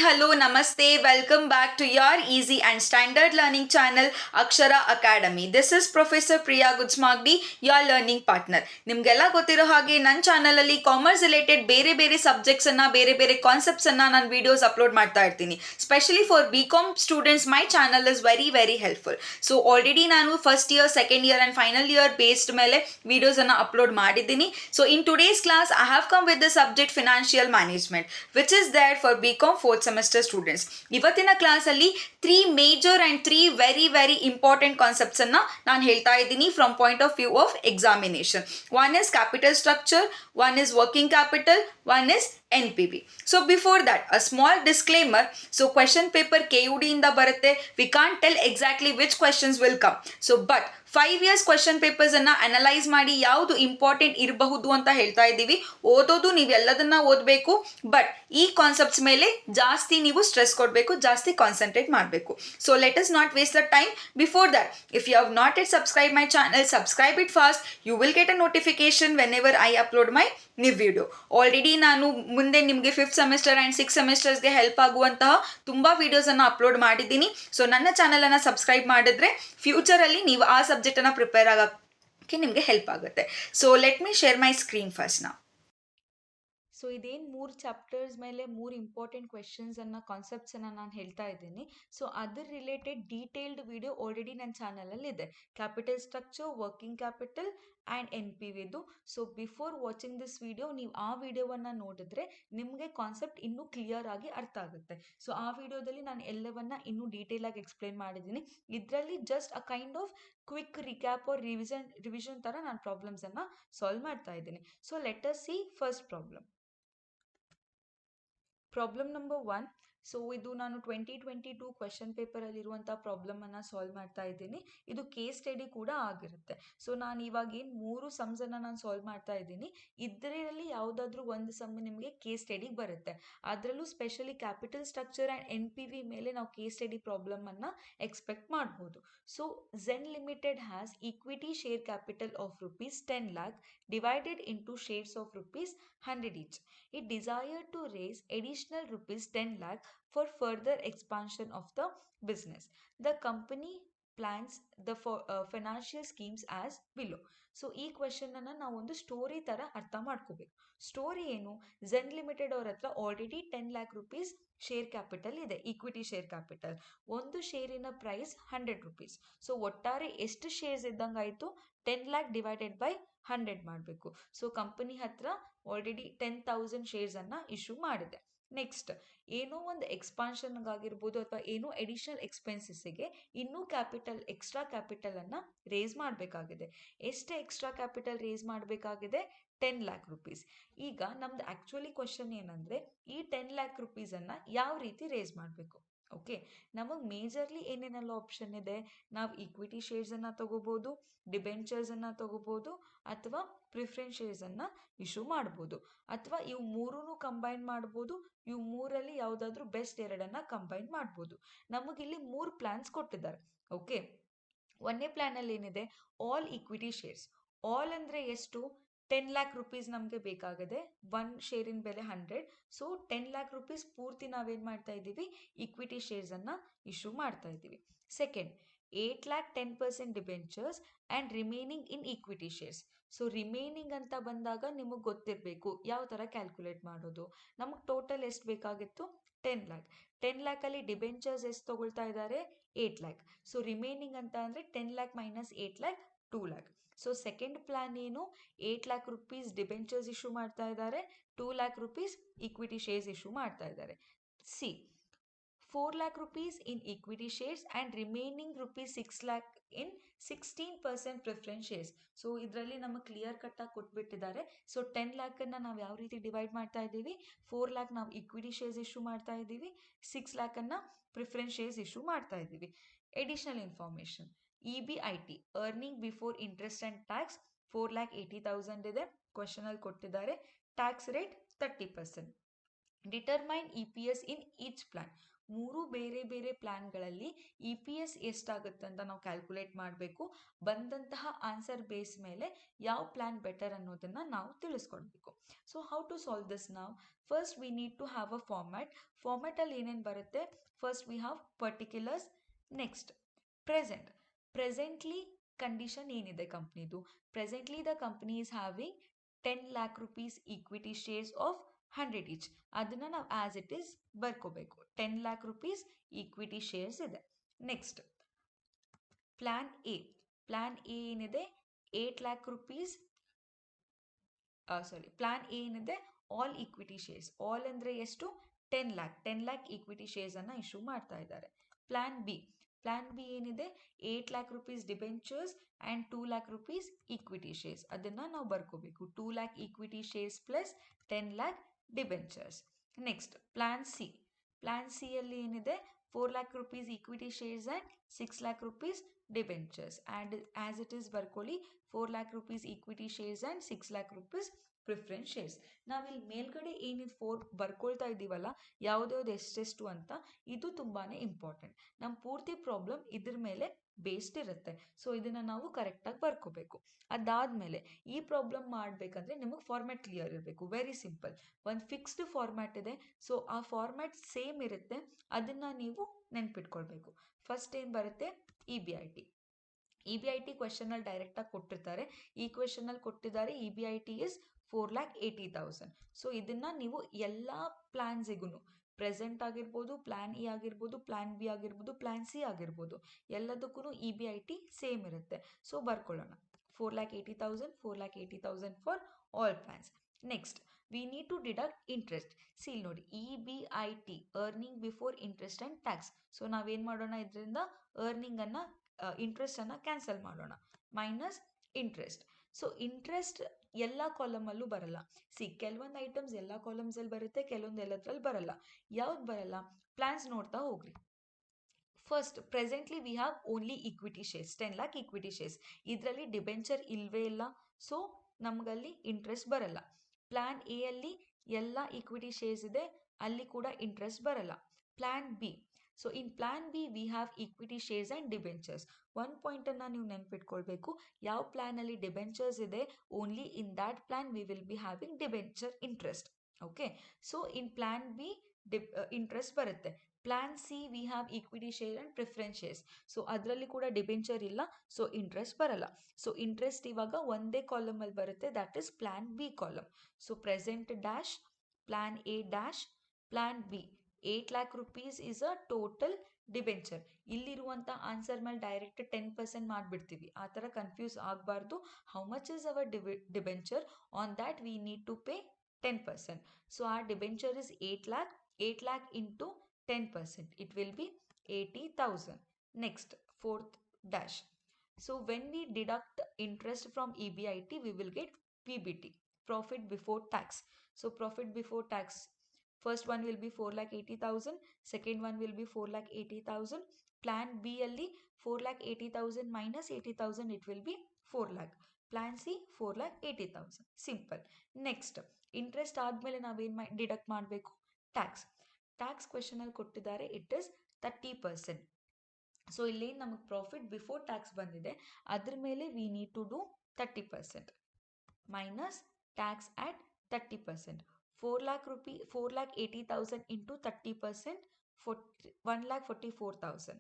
hello, namaste. Welcome back to your easy and standard learning channel, Akshara Academy. This is Professor Priya Gudsmagdi, your learning partner. ನಿಮಗೆಲ್ಲ ಗೊತ್ತಿರೋ ಹಾಗೆ ನನ್ನ ಚಾನಲಲ್ಲಿ commerce related ಬೇರೆ ಬೇರೆ ಸಬ್ಜೆಕ್ಟ್ಸನ್ನು ಬೇರೆ ಬೇರೆ ಕಾನ್ಸೆಪ್ಟ್ಸನ್ನು ನಾನು ವೀಡಿಯೋಸ್ ಅಪ್ಲೋಡ್ ಮಾಡ್ತಾ ಇರ್ತೀನಿ. Specially for B com students my channel is very helpful. So already ನಾನು first year, second year and final year based ಮೇಲೆ ವೀಡಿಯೋಸನ್ನು ಅಪ್ಲೋಡ್ ಮಾಡಿದ್ದೀನಿ. So in today's class I have come with the subject financial management which is there for B com fourth semester students. ಇವತ್ತಿನ ಕ್ಲಾಸಲ್ಲಿ 3 major and 3 very important ಕಾನ್ಸೆಪ್ಟ್ಸನ್ನು ನಾನು ಹೇಳ್ತಾ ಇದ್ದೀನಿ from point of view of examination. One is capital structure, one is working capital, one is NPV. So before that, a small disclaimer. So question paper KUD ಇಂದ ಬರುತ್ತೆ. We can't tell exactly which questions will come. So but 5 years question ಪೇಪರ್ಸನ್ನು analyse ಮಾಡಿ ಯಾವುದು important ಇರಬಹುದು ಅಂತ ಹೇಳ್ತಾ ಇದ್ದೀವಿ. ಓದೋದು ನೀವೆಲ್ಲದನ್ನ ಓದಬೇಕು, ಬಟ್ ಈ ಕಾನ್ಸೆಪ್ಟ್ಸ್ ಮೇಲೆ ಜಾಸ್ತಿ ನೀವು ಸ್ಟ್ರೆಸ್ ಕೊಡಬೇಕು, ಜಾಸ್ತಿ ಕಾನ್ಸಂಟ್ರೇಟ್ ಮಾಡಬೇಕು. So let us not waste the time. Before that, if you have not it subscribe my channel, subscribe it fast. You will get a notification whenever I upload my new video. Already ನಾನು ಮುಂದೆ ನಿಮಗೆ 5th semester and 6th ಸೆಮಿಸ್ಟರ್ಸ್ಗೆ help ಆಗುವಂತಹ ತುಂಬ ವೀಡಿಯೋಸನ್ನು upload ಮಾಡಿದ್ದೀನಿ. So ನನ್ನ ಚಾನಲನ್ನು subscribe ಮಾಡಿದ್ರೆ ಫ್ಯೂಚರಲ್ಲಿ ನೀವು ಆ ಸಬ್ಜೆಕ್ಟನ್ನು ಪ್ರಿಪೇರ್ ಆಗೋಕ್ಕೆ ನಿಮಗೆ ಹೆಲ್ಪ್ ಆಗುತ್ತೆ. So let me share my screen first ನಾವು. ಸೊ ಇದೇನು 3 ಚಾಪ್ಟರ್ಸ್ ಮೇಲೆ 3 ಇಂಪಾರ್ಟೆಂಟ್ ಕ್ವೆಶನ್ಸನ್ನು ಕಾನ್ಸೆಪ್ಟ್ಸನ್ನು ನಾನು ಹೇಳ್ತಾ ಇದ್ದೀನಿ. ಸೊ ಅದರ ರಿಲೇಟೆಡ್ ಡೀಟೇಲ್ಡ್ ವಿಡಿಯೋ ಆಲ್ರೆಡಿ ನನ್ನ ಚಾನಲಲ್ಲಿ ಇದೆ. Capital structure, working capital and NPVದು. So before watching this video ನೀವು ಆ ವಿಡಿಯೋವನ್ನು ನೋಡಿದ್ರೆ ನಿಮಗೆ ಕಾನ್ಸೆಪ್ಟ್ ಇನ್ನೂ ಕ್ಲಿಯರ್ ಆಗಿ ಅರ್ಥ ಆಗುತ್ತೆ. ಸೊ ಆ ವಿಡಿಯೋದಲ್ಲಿ ನಾನು ಎಲ್ಲವನ್ನ ಇನ್ನೂ ಡೀಟೇಲ್ ಆಗಿ ಎಕ್ಸ್ಪ್ಲೇನ್ ಮಾಡಿದ್ದೀನಿ. ಇದರಲ್ಲಿ just a kind of quick recap or revision ಥರ ನಾನು ಪ್ರಾಬ್ಲಮ್ಸನ್ನು ಸಾಲ್ವ್ ಮಾಡ್ತಾ ಇದ್ದೀನಿ. So let us see first problem. Problem number 1. So ಇದು ನಾನು 2022 ಕ್ವೆಶನ್ ಪೇಪರಲ್ಲಿರುವಂಥ ಪ್ರಾಬ್ಲಮನ್ನು ಸಾಲ್ವ್ ಮಾಡ್ತಾ ಇದ್ದೀನಿ. ಇದು ಕೇಸ್ ಸ್ಟಡಿ ಕೂಡ ಆಗಿರುತ್ತೆ. ಸೊ ನಾನು ಇವಾಗ ಏನು 3 ಸಮ್ಸನ್ನು ನಾನು ಸಾಲ್ವ್ ಮಾಡ್ತಾ ಇದ್ದೀನಿ, ಇದರಲ್ಲಿ ಯಾವುದಾದ್ರೂ ಒಂದು ಸಮ್ ನಿಮಗೆ ಕೇಸ್ ಸ್ಟಡಿಗೆ ಬರುತ್ತೆ. ಅದರಲ್ಲೂ specially capital structure and NPV ಮೇಲೆ ನಾವು ಕೇಸ್ ಸ್ಟಡಿ ಪ್ರಾಬ್ಲಮನ್ನು ಎಕ್ಸ್ಪೆಕ್ಟ್ ಮಾಡ್ಬೋದು. So Zen limited has equity share capital of rupees 10 lakh divided into shares of rupees 100 each. It desired to raise additional rupees 10 lakh for further expansion of the business. The company plans the financial schemes as below. So ಈ question ಅನ್ನ ನಾವು ಒಂದು story ತರ ಅರ್ಥ ಮಾಡ್ಕೋಬೇಕು. Story ಏನು? Zen limited ಅವ್ರ ಹತ್ರ already 10 lakh rupees share capital ಇದೆ, ಈಕ್ವಿಟಿ ಶೇರ್ ಕ್ಯಾಪಿಟಲ್. ಒಂದು ಶೇರಿನ ಪ್ರೈಸ್ 100 rupees. ಸೊ ಒಟ್ಟಾರೆ ಎಷ್ಟು ಶೇರ್ಸ್ ಇದ್ದಂಗಾಯ್ತು? 10 lakh ಡಿವೈಡೆಡ್ ಬೈ 100 ಮಾಡಬೇಕು. ಸೊ ಕಂಪನಿ ಹತ್ರ ಆಲ್ರೆಡಿ 10,000 ಶೇರ್ಸನ್ನು ಇಶ್ಯೂ ಮಾಡಿದೆ. ನೆಕ್ಸ್ಟ್, ಏನೋ ಒಂದು ಎಕ್ಸ್ಪಾನ್ಷನ್ಗಾಗಿರ್ಬೋದು ಅಥವಾ ಏನೋ ಎಡಿಷನಲ್ ಎಕ್ಸ್ಪೆನ್ಸಸ್ಸಿಗೆ ಇನ್ನೂ ಎಕ್ಸ್ಟ್ರಾ ಕ್ಯಾಪಿಟಲನ್ನು ರೇಸ್ ಮಾಡಬೇಕಾಗಿದೆ. ಎಷ್ಟು ಎಕ್ಸ್ಟ್ರಾ ಕ್ಯಾಪಿಟಲ್ ರೇಸ್ ಮಾಡಬೇಕಾಗಿದೆ? 10 lakh rupees. ಈಗ ನಮ್ದು ಆ್ಯಕ್ಚುಲಿ ಕ್ವಶನ್ ಏನಂದರೆ, ಈ 10 lakh rupeesನ್ನು ಯಾವ ರೀತಿ ರೇಸ್ ಮಾಡಬೇಕು? ಓಕೆ, ನಮಗೆ ಮೇಜರ್ಲಿ ಏನೇನೆಲ್ಲ ಆಪ್ಷನ್ ಇದೆ? ನಾವು ಈಕ್ವಿಟಿ ಶೇರ್ಸನ್ನು ತಗೋಬೋದು, ಡಿಬೆಂಚರ್ಸನ್ನು ತಗೋಬೋದು, ಅಥವಾ ಪ್ರಿಫರೆನ್ಸ್ ಶೇರ್ಸನ್ನು ಇಶ್ಯೂ ಮಾಡ್ಬೋದು, ಅಥವಾ ಇವು ಮೂರೂ ಕಂಬೈನ್ ಮಾಡ್ಬೋದು. ಇವು ಮೂರಲ್ಲಿ ಯಾವುದಾದ್ರೂ ಬೆಸ್ಟ್ ಎರಡನ್ನು ಕಂಬೈನ್ ಮಾಡ್ಬೋದು. ನಮಗಿಲ್ಲಿ 3 ಪ್ಲಾನ್ಸ್ ಕೊಟ್ಟಿದ್ದಾರೆ. ಓಕೆ, ಒಂದನೇ ಪ್ಲಾನಲ್ಲಿ ಏನಿದೆ? All equity shares. ಆಲ್ ಅಂದರೆ ಎಷ್ಟು? 10 lakh rupees ನಮಗೆ ಬೇಕಾಗಿದೆ. 1 ಶೇರಿನ ಬೆಲೆ 100. ಸೊ 10 lakh rupees ಪೂರ್ತಿ ನಾವೇನು ಮಾಡ್ತಾ ಇದ್ದೀವಿ? ಈಕ್ವಿಟಿ ಶೇರ್ಸನ್ನು ಇಶ್ಯೂ ಮಾಡ್ತಾ ಇದ್ದೀವಿ. Second, 8 lakh 10% debentures and remaining in equity shares. So remaining ಅಂತ ಬಂದಾಗ ನಿಮಗೆ ಗೊತ್ತಿರಬೇಕು ಯಾವ ಥರ ಕ್ಯಾಲ್ಕುಲೇಟ್ ಮಾಡೋದು. ನಮಗೆ ಟೋಟಲ್ ಎಷ್ಟು ಬೇಕಾಗಿತ್ತು? 10 lakh. 10 ಲ್ಯಾಕಲ್ಲಿ ಡಿಬೆಂಚರ್ಸ್ ಎಷ್ಟು ತೊಗೊಳ್ತಾ ಇದ್ದಾರೆ? 8 lakh. ಸೊ ರಿಮೈನಿಂಗ್ ಅಂತ ಅಂದರೆ 10 lakh minus 8 lakh 2 lakh. So second plan ಏನು? 8 lakh rupees ಡಿಬೆಂಚರ್ಸ್ ಇಶ್ಯೂ ಮಾಡ್ತಾ ಇದ್ದಾರೆ, 2 lakh rupees equity shares issue ಮಾಡ್ತಾ ಇದ್ದಾರೆ. C, 4 lakh rupees in equity shares and remaining rupees 6 lakh in 16% preference shares. So ಇದರಲ್ಲಿ ನಮಗೆ clear ಕಟ್ಟಾಗಿ ಕೊಟ್ಬಿಟ್ಟಿದ್ದಾರೆ. So 10 ಲ್ಯಾಕನ್ನು ನಾವು ಯಾವ ರೀತಿ ಡಿವೈಡ್ ಮಾಡ್ತಾ ಇದ್ದೀವಿ? 4 lakh ನಾವು ಈಕ್ವಿಟಿ ಶೇರ್ಸ್ ಇಶ್ಯೂ ಮಾಡ್ತಾ ಇದ್ದೀವಿ, 6 ಲ್ಯಾಕನ್ನು ಪ್ರಿಫರೆನ್ಸ್ ಶೇರ್ಸ್ ಇಶ್ಯೂ ಮಾಡ್ತಾ ಇದ್ದೀವಿ. Additional information, EBIT earning before interest and tax 4,80,000 ಇದೆ, ಕ್ವಶನಲ್ಲಿ ಕೊಟ್ಟಿದ್ದಾರೆ. Tax rate 30%. Determine EPS in each plan. ಮೂರು ಬೇರೆ ಬೇರೆ ಪ್ಲಾನ್ಗಳಲ್ಲಿ EPS ಎಷ್ಟಾಗುತ್ತೆ ಅಂತ ನಾವು ಕ್ಯಾಲ್ಕುಲೇಟ್ ಮಾಡಬೇಕು. ಬಂದಂತಹ ಆನ್ಸರ್ ಬೇಸ್ ಮೇಲೆ ಯಾವ ಪ್ಲಾನ್ ಬೆಟರ್ ಅನ್ನೋದನ್ನ ನಾವು ತಿಳಿಸ್ಕೊಡ್ಬೇಕು. So how to solve this ನಾವು? First we need to have a format ಅಲ್ಲಿ ಏನೇನು ಬರುತ್ತೆ? First we have particulars, next presently condition ಏನಿದೆ ಕಂಪ್ನಿದು? Presently the company is having 10 lakh rupees equity shares of 100 each. ಅದನ್ನ ನಾವು ಆಸ್ ಇಟ್ ಈಸ್ ಬರ್ಕೋಬೇಕು. 10 lakh rupees equity shares ಇದೆ. Next plan A ಏನಿದೆ 8 lakh rupees ಪ್ಲಾನ್ ಎ ಏನಿದೆ all equity shares. All ಅಂದ್ರೆ ಎಷ್ಟು? 10 lakh ಈಕ್ವಿಟಿ ಶೇರ್ಸ್ ಅನ್ನ issue ಮಾಡ್ತಾ ಇದ್ದಾರೆ. ಪ್ಲಾನ್ ಬಿ ಏನಿದೆ 8 lakh rupees debentures and 2 lakh rupees equity shares. ಅದನ್ನ ನಾವು ಬರ್ಕೋಬೇಕು. 2 lakh equity shares plus 10 lakh debentures. Next plan C ಅಲ್ಲಿ ಏನಿದೆ 4 lakh rupees equity shares and 6 lakh rupees debentures. And as it is ಬರ್ಕೊಳ್ಳಿ 4 lakh rupees equity shares and 6 lakh rupees preference shares. ನಾವಿಲ್ಲಿ ಮೇಲ್ಗಡೆ ಏನಿದೆ 4 ಬರ್ಕೊಳ್ತಾ ಇದ್ದೀವಲ್ಲ, ಯಾವ್ದ್ಯಾವ್ದು ಎಷ್ಟೆಷ್ಟು ಅಂತ, ಇದು ತುಂಬಾನೇ ಇಂಪಾರ್ಟೆಂಟ್. ನಮ್ಮ ಪೂರ್ತಿ ಪ್ರಾಬ್ಲಮ್ ಇದ್ರ ಮೇಲೆ ಬೇಸ್ಡ್ ಇರುತ್ತೆ. ಸೊ ಇದನ್ನ ನಾವು ಕರೆಕ್ಟಾಗಿ ಬರ್ಕೋಬೇಕು. ಅದಾದ್ಮೇಲೆ ಈ ಪ್ರಾಬ್ಲಮ್ ಮಾಡಬೇಕಂದ್ರೆ ನಿಮಗೆ ಫಾರ್ಮ್ಯಾಟ್ ಕ್ಲಿಯರ್ ಇರಬೇಕು. ವೆರಿ ಸಿಂಪಲ್, ಒಂದು ಫಿಕ್ಸ್ಡ್ ಫಾರ್ಮ್ಯಾಟ್ ಇದೆ. ಸೊ ಆ ಫಾರ್ಮ್ಯಾಟ್ ಸೇಮ್ ಇರುತ್ತೆ, ಅದನ್ನ ನೀವು ನೆನ್ಪಿಟ್ಕೊಳ್ಬೇಕು. ಫಸ್ಟ್ ಏನು ಬರುತ್ತೆ? EBIT ಕ್ವೆಶನ್ ಅಲ್ಲಿ ಡೈರೆಕ್ಟ್ ಆಗಿ ಕೊಟ್ಟಿರ್ತಾರೆ. ಈ ಕ್ವೆಶನ್ ಅಲ್ಲಿ ಕೊಟ್ಟಿದ್ದಾರೆ EBIT ಇಸ್ 4,80,000. ಸೊ ಇದನ್ನ ನೀವು ಎಲ್ಲಾ ಪ್ಲಾನ್ಸಿಗೂ, ಪ್ರೆಸೆಂಟ್ ಆಗಿರ್ಬೋದು, ಪ್ಲಾನ್ ಎ ಆಗಿರ್ಬೋದು, ಪ್ಲಾನ್ ಬಿ ಆಗಿರ್ಬೋದು, ಪ್ಲಾನ್ ಸಿ ಆಗಿರ್ಬೋದು, ಎಲ್ಲದಕ್ಕೂ EBIT ಸೇಮ್ ಇರುತ್ತೆ. ಸೊ ಬರ್ಕೊಳ್ಳೋಣ 4,80,000, 4,80,000 for all plans. Next we need to deduct interest. ಇಲ್ಲಿ ನೋಡಿ EBIT earning before interest and tax. So ನಾವೇನ್ ಮಾಡೋಣ? ಇದರಿಂದ ಅರ್ನಿಂಗ್ ಅನ್ನ ಇಂಟ್ರೆಸ್ಟ್ ಅನ್ನ ಕ್ಯಾನ್ಸಲ್ ಮಾಡೋಣ. Minus interest. ಸೊ ಇಂಟ್ರೆಸ್ಟ್ ಎಲ್ಲ ಕಾಲಮ್ ಅಲ್ಲೂ ಬರಲ್ಲ. ಕೆಲವೊಂದು ಐಟಮ್ಸ್ ಎಲ್ಲ ಕಾಲಮ್ಸ್ ಅಲ್ಲಿ ಬರುತ್ತೆ, ಕೆಲವೊಂದು ಎಲ್ಲದ್ರಲ್ಲಿ ಬರಲ್ಲ. ಯಾವ್ದು ಬರಲ್ಲ? ಪ್ಲಾನ್ಸ್ ನೋಡ್ತಾ ಹೋಗ್ರಿ. First presently we have only equity shares, 10 lakh equity shares. ಇದರಲ್ಲಿ ಡಿಬೆಂಚರ್ ಇಲ್ವೇ ಇಲ್ಲ, ಸೊ ನಮಗಲ್ಲಿ ಇಂಟ್ರೆಸ್ಟ್ ಬರಲ್ಲ. ಪ್ಲಾನ್ ಎ ಅಲ್ಲಿ ಎಲ್ಲ ಈಕ್ವಿಟಿ ಶೇರ್ಸ್ ಇದೆ, ಅಲ್ಲಿ ಕೂಡ ಇಂಟ್ರೆಸ್ಟ್ ಬರಲ್ಲ. Plan B, so in plan B V have equity shares and debentures. ಒಂದು ಪಾಯಿಂಟ್ ಅನ್ನ ನೀವು ನೆನ್ಪಿಟ್ಕೊಳ್ಬೇಕು, ಯಾವ ಪ್ಲಾನ್ ಅಲ್ಲಿ ಡಿಬೆಂಚರ್ಸ್ ಇದೆ only in that plan we will be having debenture interest. Okay, so in plan B interest ಬರುತ್ತೆ. Plan C we have equity share and preference shares. So ಅದರಲ್ಲಿ ಕೂಡ debenture ಇಲ್ಲ, ಸೊ ಇಂಟ್ರೆಸ್ಟ್ ಬರಲ್ಲ. So interest ಇವಾಗ ಒಂದೇ column ಅಲ್ಲಿ ಬರುತ್ತೆ, that is plan B column. So present dash plan A dash plan B 8 lakh rupees is a total debenture. ಇಲ್ಲಿರುವಂಥ answer ಮೇಲೆ ಡೈರೆಕ್ಟ್ 10% ಮಾಡಿಬಿಡ್ತೀವಿ. ಆ ಥರ ಕನ್ಫ್ಯೂಸ್ ಆಗಬಾರ್ದು. How much is our debenture? On that we need to pay 10%. So our debenture is 8 lakh. 8 lakh into 10%. It will be 80,000. Next, fourth dash. So when we deduct interest from EBIT, we will get PBT, profit before tax. So profit before tax, first one will be 4,80,000. Second one will be 4,80,000. Plan B ಅಲ್ಲಿ 4,80,000 minus 80,000, it will be 4 lakh. Plan C 4,80,000. Simple. Next, interest ಆದಮೇಲೆ ನಾವೇನು deduct ಮಾಡಬೇಕು? Tax question ಅಲ್ಲಿ ಕೊಟ್ಟಿದ್ದಾರೆ, it is 30%. So ಇಲ್ಲೇನು ನಮಗೆ profit before tax ಬಂದಿದೆ, ಅದ್ರ ಮೇಲೆ we need to do 30% minus tax at 30%. 4,80,000 into 30%, 1,44,000.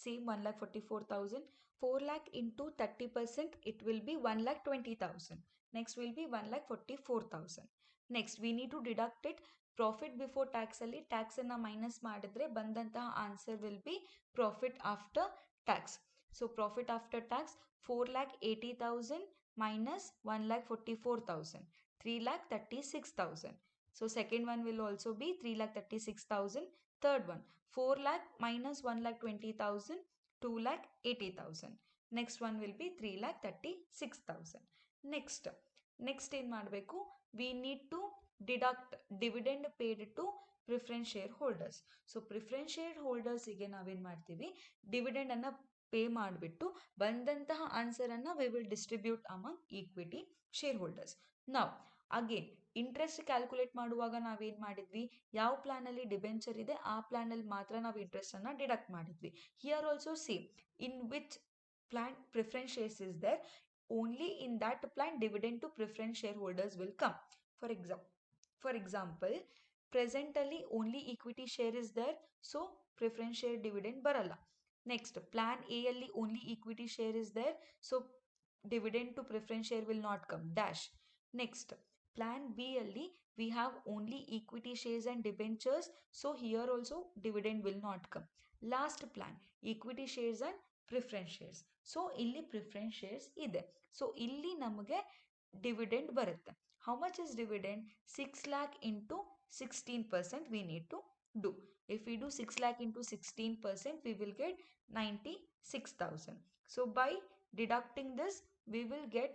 Same 1,44,000. 4 lakh into 30%, it will be 1,20,000. Next will be 1,44,000. Next we need to deduct it. Profit before tax ಅಲ್ಲಿ tax ಅನ್ನ minus ಮಾಡಿದ್ರೆ ಬಂದಂತಹ answer will be profit after tax. So profit after tax 4,80,000 minus 1,44,000, 3,36,000. So second one will also be 3,36,000. Third one 4 lakh minus 1,20,000, 2,80,000. Next one will be 3,36,000. Next ಏನು ಮಾಡಬೇಕು? We need to deduct dividend paid to preference shareholders. So preference share ಹೋಲ್ಡರ್ಸಿಗೆ ನಾವೇನು ಮಾಡ್ತೀವಿ? Dividend ಅನ್ನ pay ಮಾಡಿಬಿಟ್ಟು ಬಂದಂತಹ answer ಅನ್ನ we will distribute among equity share holders. ನಾವು ಅಗೇನ್ ಇಂಟ್ರೆಸ್ಟ್ ಕ್ಯಾಲ್ಕುಲೇಟ್ ಮಾಡುವಾಗ ನಾವೇನು ಮಾಡಿದ್ವಿ, ಯಾವ ಪ್ಲಾನಲ್ಲಿ ಡಿಬೆಂಚರ್ ಇದೆ ಆ ಪ್ಲಾನಲ್ಲಿ ಮಾತ್ರ ನಾವು ಇಂಟ್ರೆಸ್ಟನ್ನು ಡಿಡಕ್ಟ್ ಮಾಡಿದ್ವಿ. Here also same, in which plan preference shares is there, only in that plan dividend to preference shareholders will come. For example, presently only equity share is there, so preference share dividend baralla. Next, plan A alli only equity share is there, so dividend to preference share will not come dash. Next, plan B alli we have only equity shares and debentures, so here also dividend will not come. Last plan, equity shares and preference shares, so illi preference shares ide, so illi ನಮಗೆ dividend ಬರುತ್ತೆ. How much is dividend? 6 lakh into 16% we need to do. If we do 6 lakh into 16%, we will get 96,000. So by deducting this, we will get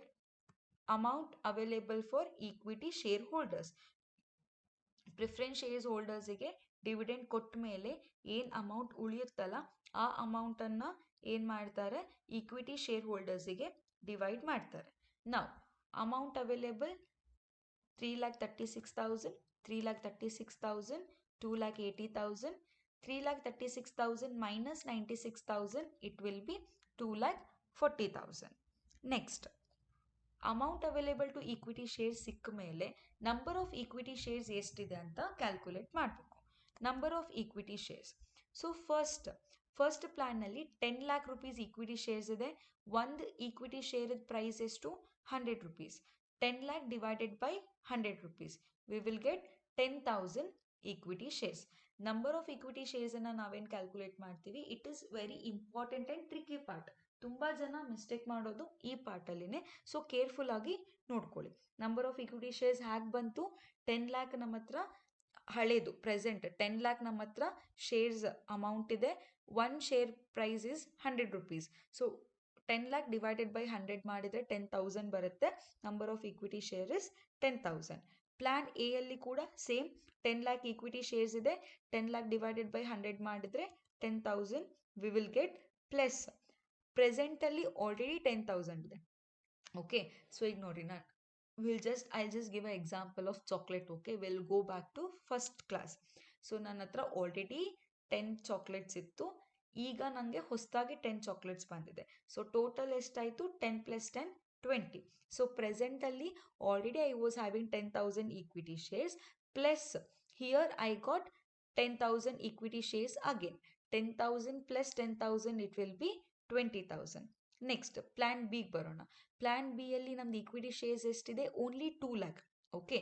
amount available for equity shareholders. Preference shares ಹೋಲ್ಡರ್ಸಿಗೆ dividend ಕೊಟ್ಟ ಮೇಲೆ ಏನು amount ಉಳಿಯುತ್ತಲ್ಲ ಆ ಅಮೌಂಟನ್ನು ಏನು ಮಾಡ್ತಾರೆ, equity share ಹೋಲ್ಡರ್ಸಿಗೆ divide ಮಾಡ್ತಾರೆ. ನಾವು amount available 3,36,000, 3,36,000, 2,80,000, 3,36,000 minus 96,000, it will be 2,40,000. Next, amount available to equity shares ಸಿಕ್ಕ ಮೇಲೆ ನಂಬರ್ ಆಫ್ ಈಕ್ವಿಟಿ ಶೇರ್ಸ್ ಎಷ್ಟಿದೆ ಅಂತ ಕ್ಯಾಲ್ಕುಲೇಟ್ ಮಾಡಬೇಕು. Number of equity shares, so first ಪ್ಲಾನ್ನಲ್ಲಿ 10 ಲ್ಯಾಕ್ ರುಪೀಸ್ ಈಕ್ವಿಟಿ ಶೇರ್ಸ್ ಇದೆ. ಒಂದು ಈಕ್ವಿಟಿ ಶೇರ್ ಪ್ರೈಸ್ ಎಷ್ಟು? 100 rupees. 10 lakh divided by 100 rupees, we will get 10,000 equity shares. Number of equity shares ಅನ್ನು ನಾವೇನು calculate ಮಾಡ್ತೀವಿ, it is very important and tricky part. ತುಂಬ ಜನ mistake ಮಾಡೋದು ಈ ಪಾರ್ಟಲ್ಲಿನೇ, ಸೊ ಕೇರ್ಫುಲ್ ಆಗಿ ನೋಡ್ಕೊಳ್ಳಿ. ನಂಬರ್ ಆಫ್ ಈಕ್ವಿಟಿ ಶೇರ್ಸ್ ಹ್ಯಾಗೆ ಬಂತು? 10 lakh ನಮ್ಮ ಹತ್ರ ಹಳೇದು ಪ್ರೆಸೆಂಟ್ 10 lakh ನಮ್ಮ ಹತ್ರ ಶೇರ್ಸ್ ಅಮೌಂಟ್ ಇದೆ. One share price is 100 rupees, so 10 lakh divided by 100 ಮಾಡಿದರೆ 10,000 ಬರುತ್ತೆ. Number of equity share is 10,000. Plan A ಅಲ್ಲಿ ಕೂಡ ಸೇಮ್ 10 lakh ಈಕ್ವಿಟಿ ಶೇರ್ಸ್ ಇದೆ. 10 lakh divided by 100 ಮಾಡಿದರೆ 10,000 ವಿ ವಿಲ್ ಗೆಟ್ ಪ್ಲಸ್ ಪ್ರೆಸೆಂಟಲ್ಲಿ ಆಲ್ರೆಡಿ 10,000 ಇದೆ. ಓಕೆ, ಸೊ ಈಗ ನೋಡಿ I'll just give an example of chocolate. Okay, we'll go back to first class. So ನನ್ನ ಹತ್ರ ಆಲ್ರೆಡಿ 10 ಚಾಕ್ಲೇಟ್ಸ್ ಇತ್ತು. ಈಗ ನನಗೆ ಹೊಸದಾಗಿ 10 ಚಾಕ್ಲೇಟ್ಸ್ ಬಂದಿದೆ. ಸೊ ಟೋಟಲ್ ಎಷ್ಟಾಯಿತು? 10 + 10 20. ಸೊ ಪ್ರೆಸೆಂಟಲ್ಲಿ already I was having 10,000 equity shares, plus here I got 10,000 equity shares again. 10,000 + 10,000 it will be 20,000. Next plan ಬಿಗೆ ಬರೋಣ. ಪ್ಲಾನ್ ಬಿ ಅಲ್ಲಿ ನಮ್ದು ಈಕ್ವಿಟಿ ಶೇರ್ಸ್ ಎಷ್ಟಿದೆ? Only 2 lakh. Okay,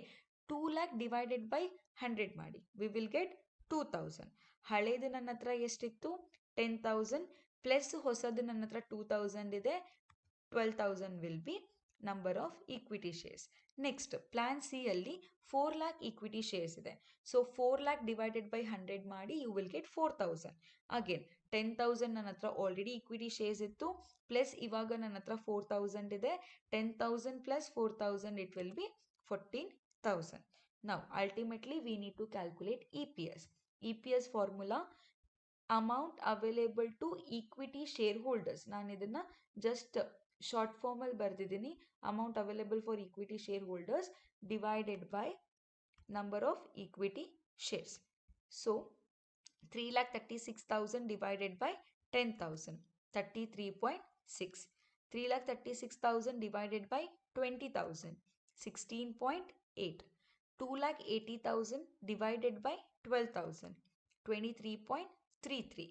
2 lakh divided by 100 ಮಾಡಿ, V will get 2,000. ಹಳೇದು ನನ್ನ ಹತ್ರ ಎಷ್ಟಿತ್ತು? 10,000 ಪ್ಲಸ್ ಹೊಸದು ನನ್ನ ಹತ್ರ 2,000 ಇದೆ. 12,000 will be number of equity shares. Next plan C ಅಲ್ಲಿ 4 lakh ಈಕ್ವಿಟಿ ಶೇರ್ಸ್ ಇದೆ. ಸೊ 4 lakh divided by 100 ಮಾಡಿ, ಯು ವಿಲ್ ಗೆಟ್ 4,000. ಅಗೇನ್ 10,000 ನನ್ನ ಹತ್ರ ಆಲ್ರೆಡಿ ಈಕ್ವಿಟಿ ಶೇರ್ಸ್ ಇತ್ತು, ಪ್ಲಸ್ ಇವಾಗ ನನ್ನ ಹತ್ರ 4,000 ಇದೆ. 10,000 + 4,000 it will B 14,000. Now ultimately we need to calculate EPS. EPS formula, amount available to equity share holders. ನಾನು ಇದನ್ನು ಜಸ್ಟ್ ಶಾರ್ಟ್ ಫಾರ್ಮಲ್ಲಿ ಬರೆದಿದ್ದೀನಿ. Amount available for equity share holders divided by number of equity shares. So 3,36,000 divided by 10,000, 33.6. 3,36,000 divided by 20,000, 16.8. 2,80,000 divided by 12,000, 23.33.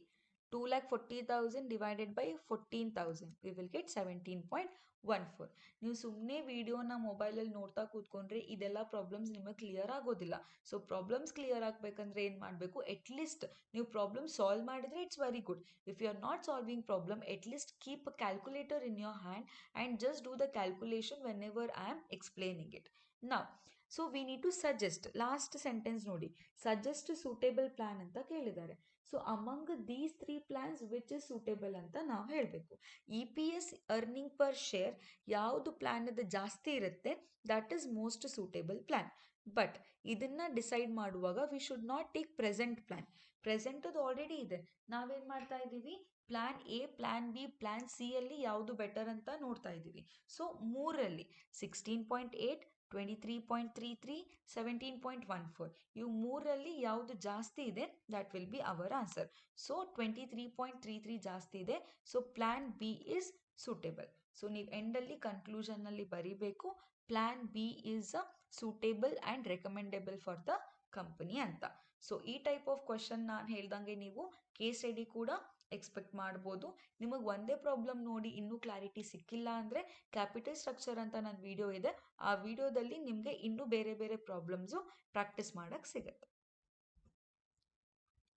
2,40,000 divided by 14,000, we will get 17.14. ನೀವು ಸುಮ್ಮನೆ ವಿಡಿಯೋನ ಮೊಬೈಲಲ್ಲಿ ನೋಡ್ತಾ ಕೂತ್ಕೊಂಡ್ರೆ ಇದೆಲ್ಲ ಪ್ರಾಬ್ಲಮ್ಸ್ ನಿಮಗೆ ಕ್ಲಿಯರ್ ಆಗೋದಿಲ್ಲ. ಸೊ ಪ್ರಾಬ್ಲಮ್ಸ್ ಕ್ಲಿಯರ್ ಆಗಬೇಕಂದ್ರೆ ಏನು ಮಾಡಬೇಕು? ಅಟ್ಲೀಸ್ಟ್ ನೀವು ಪ್ರಾಬ್ಲಮ್ ಸಾಲ್ವ್ ಮಾಡಿದರೆ it's very good. If you are not solving problem, at least keep a calculator in your hand and just do the calculation whenever I am explaining it. ನಾವು so we need to suggest. Last sentence ನೋಡಿ, suggest suitable plan ಅಂತ ಕೇಳಿದ್ದಾರೆ. So among these 3 plans which is suitable ಅಂತ ನಾವು ಹೇಳಬೇಕು. EPS earning per share ಯಾವುದು ಪ್ಲ್ಯಾನದು ಜಾಸ್ತಿ ಇರುತ್ತೆ, that is most suitable plan. But ಇದನ್ನು ಡಿಸೈಡ್ ಮಾಡುವಾಗ we should not take present plan. ಪ್ರೆಸೆಂಟದು ಆಲ್ರೆಡಿ ಇದೆ. ನಾವೇನು ಮಾಡ್ತಾ ಇದ್ದೀವಿ? Plan A, plan B, plan C ಅಲ್ಲಿ ಯಾವುದು ಬೆಟರ್ ಅಂತ ನೋಡ್ತಾ ಇದ್ದೀವಿ. ಸೊ 3ರಲ್ಲಿ 16.8, 23.33, 17.14. ಇವು ಮೂರಲ್ಲಿ ಯಾವುದು ಜಾಸ್ತಿ ಇದೆ that will be our answer. So 23.33 ಜಾಸ್ತಿ ಇದೆ. So plan B is suitable. So ನೀವು ಎಂಡಲ್ಲಿ ಕನ್ಕ್ಲೂಷನ್ನಲ್ಲಿ ಬರೀಬೇಕು plan B is suitable and recommendable for the company ಅಂತ. ಸೊ ಈ ಟೈಪ್ ಆಫ್ ಕ್ವಶನ್ ನಾನು ಹೇಳ್ದಂಗೆ ನೀವು ಕೇಸ್ ಸ್ಟಡಿ ಕೂಡ ಎಕ್ಸ್ಪೆಕ್ಟ್ ಮಾಡ್ಬೋದು. ನಿಮಗೆ ಒಂದೇ ಪ್ರಾಬ್ಲಮ್ ನೋಡಿ ಇನ್ನೂ ಕ್ಲಾರಿಟಿ ಸಿಕ್ಕಿಲ್ಲ ಅಂದರೆ ಕ್ಯಾಪಿಟಲ್ ಸ್ಟ್ರಕ್ಚರ್ ಅಂತ ನನ್ನ ವಿಡಿಯೋ ಇದೆ, ಆ ವಿಡಿಯೋದಲ್ಲಿ ನಿಮಗೆ ಇನ್ನೂ ಬೇರೆ ಬೇರೆ ಪ್ರಾಬ್ಲಮ್ಸು ಪ್ರಾಕ್ಟೀಸ್ ಮಾಡೋಕ್ಕೆ ಸಿಗುತ್ತೆ.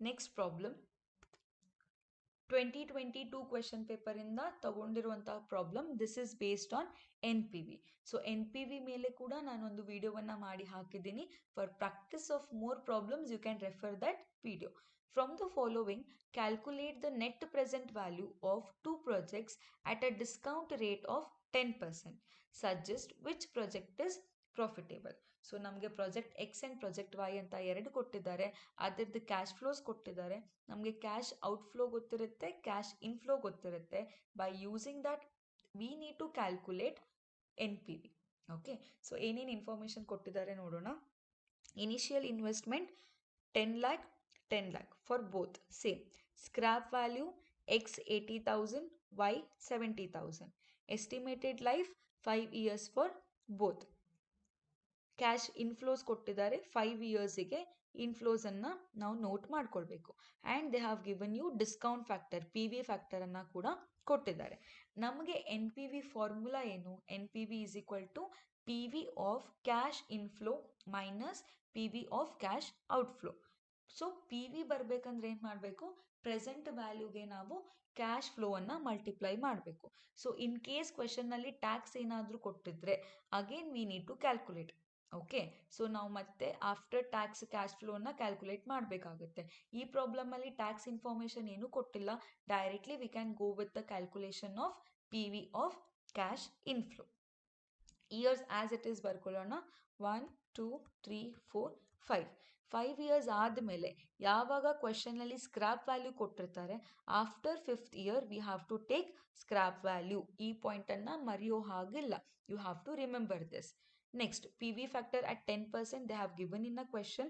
ನೆಕ್ಸ್ಟ್ ಪ್ರಾಬ್ಲಮ್ 2022 ಕ್ವೆಶನ್ ಪೇಪರಿಂದ ತಗೊಂಡಿರುವಂತಹ problem. This is based on NPV. So NPV ಮೇಲೆ ಕೂಡ ನಾನೊಂದು ವಿಡಿಯೋವನ್ನು ಮಾಡಿ ಹಾಕಿದ್ದೀನಿ. For practice of more problems you can refer that video. From the following, calculate the net present value of two projects at a discount rate of 10%. Suggest which project is profitable. So ನಮಗೆ project X and project Y ಅಂತ ಎರಡು ಕೊಟ್ಟಿದ್ದಾರೆ. ಅದರದ್ದು cash flows ಕೊಟ್ಟಿದ್ದಾರೆ. ನಮಗೆ cash outflow ಗೊತ್ತಿರುತ್ತೆ, cash inflow ಗೊತ್ತಿರುತ್ತೆ. By using that we need to calculate NPV. Okay, so ಏನೇನು ಇನ್ಫಾರ್ಮೇಷನ್ ಕೊಟ್ಟಿದ್ದಾರೆ ನೋಡೋಣ. Initial investment 10 lakh, 10 lakh for both same. Scrap value X 80,000, Y 70,000. Estimated life 5 years for both. Cash inflows ಕೊಟ್ಟಿದ್ದಾರೆ 5 ಇಯರ್ಸಿಗೆ. ಇನ್ಫ್ಲೋಸನ್ನು ನಾವು note ಮಾಡ್ಕೊಳ್ಬೇಕು. And they have given you discount factor PV ಫ್ಯಾಕ್ಟರನ್ನು ಕೂಡ ಕೊಟ್ಟಿದ್ದಾರೆ. ನಮಗೆ NPV ಫಾರ್ಮುಲಾ ಏನು? NPV is equal to PV of cash inflow minus PV of cash outflow. So PV ಬರಬೇಕಂದ್ರೆ ಏನು ಮಾಡಬೇಕು? ಪ್ರೆಸೆಂಟ್ ವ್ಯಾಲ್ಯೂಗೆ ನಾವು ಕ್ಯಾಶ್ ಫ್ಲೋವನ್ನು ಮಲ್ಟಿಪ್ಲೈ ಮಾಡಬೇಕು. ಸೊ ಇನ್ ಕೇಸ್ ಕ್ವೆಶನ್ನಲ್ಲಿ ಟ್ಯಾಕ್ಸ್ ಏನಾದರೂ ಕೊಟ್ಟಿದ್ರೆ again we need to calculate. Okay, so ನಾವು ಮತ್ತೆ ಆಫ್ಟರ್ ಟ್ಯಾಕ್ಸ್ ಕ್ಯಾಶ್ ಫ್ಲೋನ ಕ್ಯಾಲ್ಕುಲೇಟ್ ಮಾಡಬೇಕಾಗುತ್ತೆ. ಈ ಪ್ರಾಬ್ಲಮಲ್ಲಿ ಟ್ಯಾಕ್ಸ್ ಇನ್ಫಾರ್ಮೇಷನ್ ಏನೂ ಕೊಟ್ಟಿಲ್ಲ. Directly we can go with the calculation of PV of cash inflow. Years as it is ಬರ್ಕೊಳ್ಳೋಣ. 1 2 3 4 5. 5 ಇಯರ್ಸ್ ಆದಮೇಲೆ ಯಾವಾಗ ಕ್ವೆಶನಲ್ಲಿ ಸ್ಕ್ರಾಪ್ ವ್ಯಾಲ್ಯೂ ಕೊಟ್ಟಿರ್ತಾರೆ after 5th year we have to take scrap value. ಈ ಪಾಯಿಂಟನ್ನು ಮರೆಯೋ ಹಾಗಿಲ್ಲ. You have to remember this. Next, PV factor at 10% they have given in a question.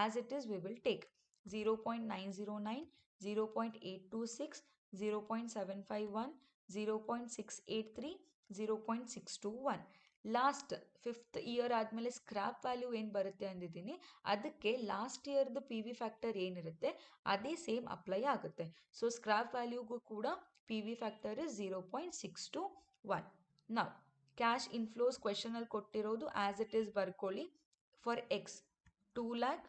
As it is, we will take 0.909, 0.826, 0.751, 0.683, 0.621. Last 5th year ಆದಮೇಲೆ scrap value ಏನು ಬರುತ್ತೆ ಅಂದಿದ್ದೀನಿ, ಅದಕ್ಕೆ last ಇಯರ್ದು PV factor ಏನಿರುತ್ತೆ ಅದೇ ಸೇಮ್ ಅಪ್ಲೈ ಆಗುತ್ತೆ. So scrap ವ್ಯಾಲ್ಯೂಗೂ ಕೂಡ PV factor is 0.621. ನಾವು cash inflows ಕ್ವೆಶನಲ್ಲಿ ಕೊಟ್ಟಿರೋದು ಆ್ಯಸ್ ಇಟ್ ಈಸ್ ಬರ್ಕೊಳ್ಳಿ. For X 2 lakh,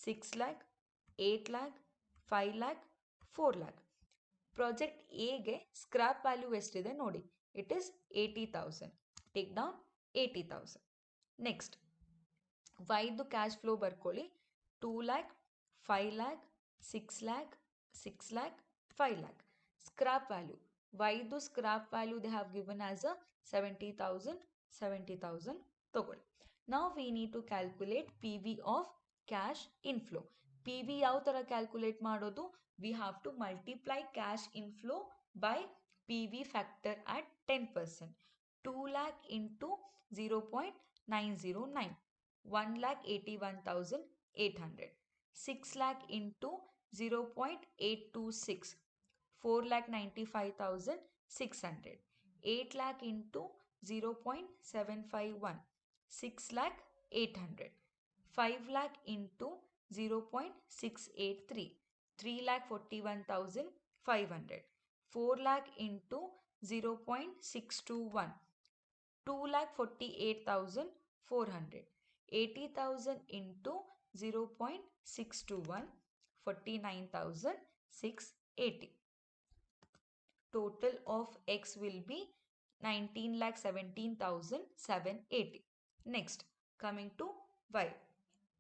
6 lakh, 8 lakh, 5 lakh, 4 lakh. Project ಎಗೆ ಸ್ಕ್ರಾಪ್ ವ್ಯಾಲ್ಯೂ ಎಷ್ಟಿದೆ ನೋಡಿ, it is 80,000. Take down 80,000. Next ವೈದು ಕ್ಯಾಶ್ ಫ್ಲೋ ಬರ್ಕೊಳ್ಳಿ. 2 lakh, 5 lakh, 6 lakh, 6 lakh, 5 lakh. Scrap value ವೈದು scrap value they have given as a 70,000, 70,000 ತಗೊಳ್ಳಿ. ನಾವು we need to calculate PV of cash inflow. PV ಯಾವ ಥರ calculate ಮಾಡೋದು? We have to multiply cash inflow by PV factor at 10%. 2 lakh into 0.909, 1,81,800. 6 lakh into 0.826, 4,95,600. 8 lakh into 0.751, 6,08,000. 5 lakh into 0.683, 3,41,500. 4 lakh into 0.621, 2,48,400. 80,000 into 0.621, 49,680. Total of X will be 19,17,780. Next, coming to Y.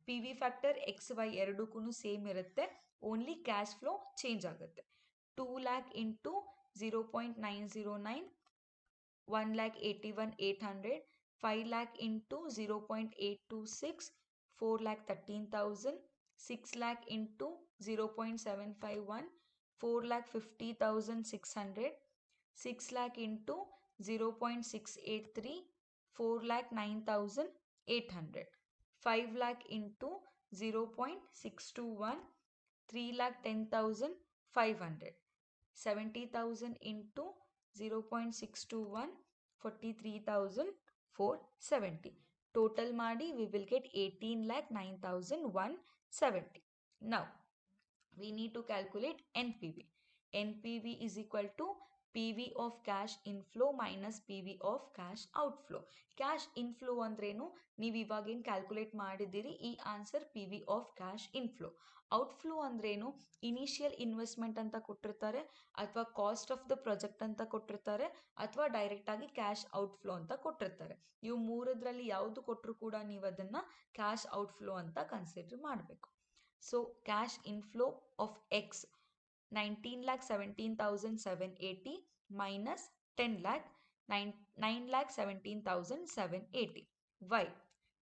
PV factor XY ಎರಡಕ್ಕೂ same ಇರುತ್ತೆ, only cash flow change ಆಗುತ್ತೆ. 2 lakh into 0.909, 1,81,800. 5 lakh into 0.826, 4,13,000. 6 lakh into 0.751, 4,50,600. 6 lakh into 0.683, 4,09,680. 800. 5 lakh into 0.621, 3,10,500. 70,000 into 0.621, 43,470. Total ಮಾಡಿ we will get 18,09,170. Now we need to calculate NPV. NPV is equal to PV of cash inflow minus PV of cash outflow. Cash inflow ಅಂದ್ರೇನು ನೀವು ಇವಾಗೇನು calculate ಮಾಡಿದ್ದೀರಿ ಈ answer PV of cash inflow. Outflow ಅಂದ್ರೇನು initial investment ಅಂತ ಕೊಟ್ಟಿರ್ತಾರೆ ಅಥವಾ cost of the project ಅಂತ ಕೊಟ್ಟಿರ್ತಾರೆ ಅಥವಾ ಡೈರೆಕ್ಟ್ ಆಗಿ ಕ್ಯಾಶ್ ಔಟ್ಫ್ಲೋ ಅಂತ ಕೊಟ್ಟಿರ್ತಾರೆ. ಇವು ಮೂರದ್ರಲ್ಲಿ ಯಾವುದು ಕೊಟ್ಟರು ಕೂಡ ನೀವು ಅದನ್ನ ಕ್ಯಾಶ್ ಔಟ್ಫ್ಲೋ ಅಂತ ಕನ್ಸಿಡರ್ ಮಾಡಬೇಕು. So cash inflow of X 19,17,780 minus 10 lakh 9,17,780. Y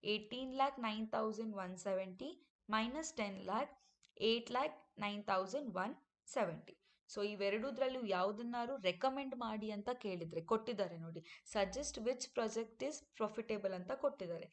18,09,170 minus 10 lakh 8,09,170. So ಇವೆರಡುದ್ರಲ್ಲೂ ಯಾವುದನ್ನಾರು recommend ಮಾಡಿ ಅಂತ ಕೇಳಿದ್ರೆ ಕೊಟ್ಟಿದ್ದಾರೆ ನೋಡಿ, suggest which project is profitable ಅಂತ ಕೊಟ್ಟಿದ್ದಾರೆ.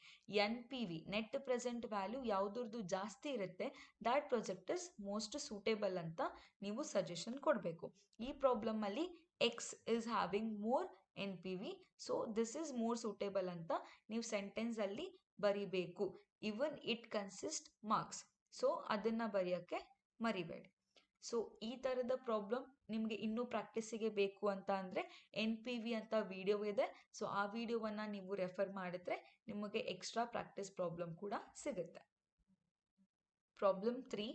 NPV ನೆಟ್ ಪ್ರೆಸೆಂಟ್ ವ್ಯಾಲ್ಯೂ ಯಾವುದ್ರದ್ದು ಜಾಸ್ತಿ ಇರುತ್ತೆ that project is most suitable ಅಂತ ನೀವು ಸಜೆಷನ್ ಕೊಡಬೇಕು. ಈ ಪ್ರಾಬ್ಲಮ್ ಅಲ್ಲಿ X is having more NPV, so this is more suitable ಅಂತ ನೀವು ಸೆಂಟೆನ್ಸ್ ಅಲ್ಲಿ ಬರಿಬೇಕು. ಇವನ್ ಇಟ್ ಕನ್ಸಿಸ್ಟ್ ಮಾರ್ಕ್ಸ್, ಸೊ ಅದನ್ನ ಬರೆಯೋಕ್ಕೆ ಮರಿಬೇಡಿ. ಸೊ ಈ ಥರದ ಪ್ರಾಬ್ಲಮ್ ನಿಮಗೆ ಇನ್ನೂ ಪ್ರಾಕ್ಟೀಸಿಗೆ ಬೇಕು ಅಂತ ಅಂದರೆ NPV ಅಂತ ವಿಡಿಯೋ ಇದೆ, ಸೊ ಆ ವಿಡಿಯೋವನ್ನು ನೀವು ರೆಫರ್ ಮಾಡಿದ್ರೆ ನಿಮಗೆ ಎಕ್ಸ್ಟ್ರಾ ಪ್ರಾಕ್ಟೀಸ್ ಪ್ರಾಬ್ಲಮ್ ಕೂಡ ಸಿಗುತ್ತೆ. ಪ್ರಾಬ್ಲಮ್ 3.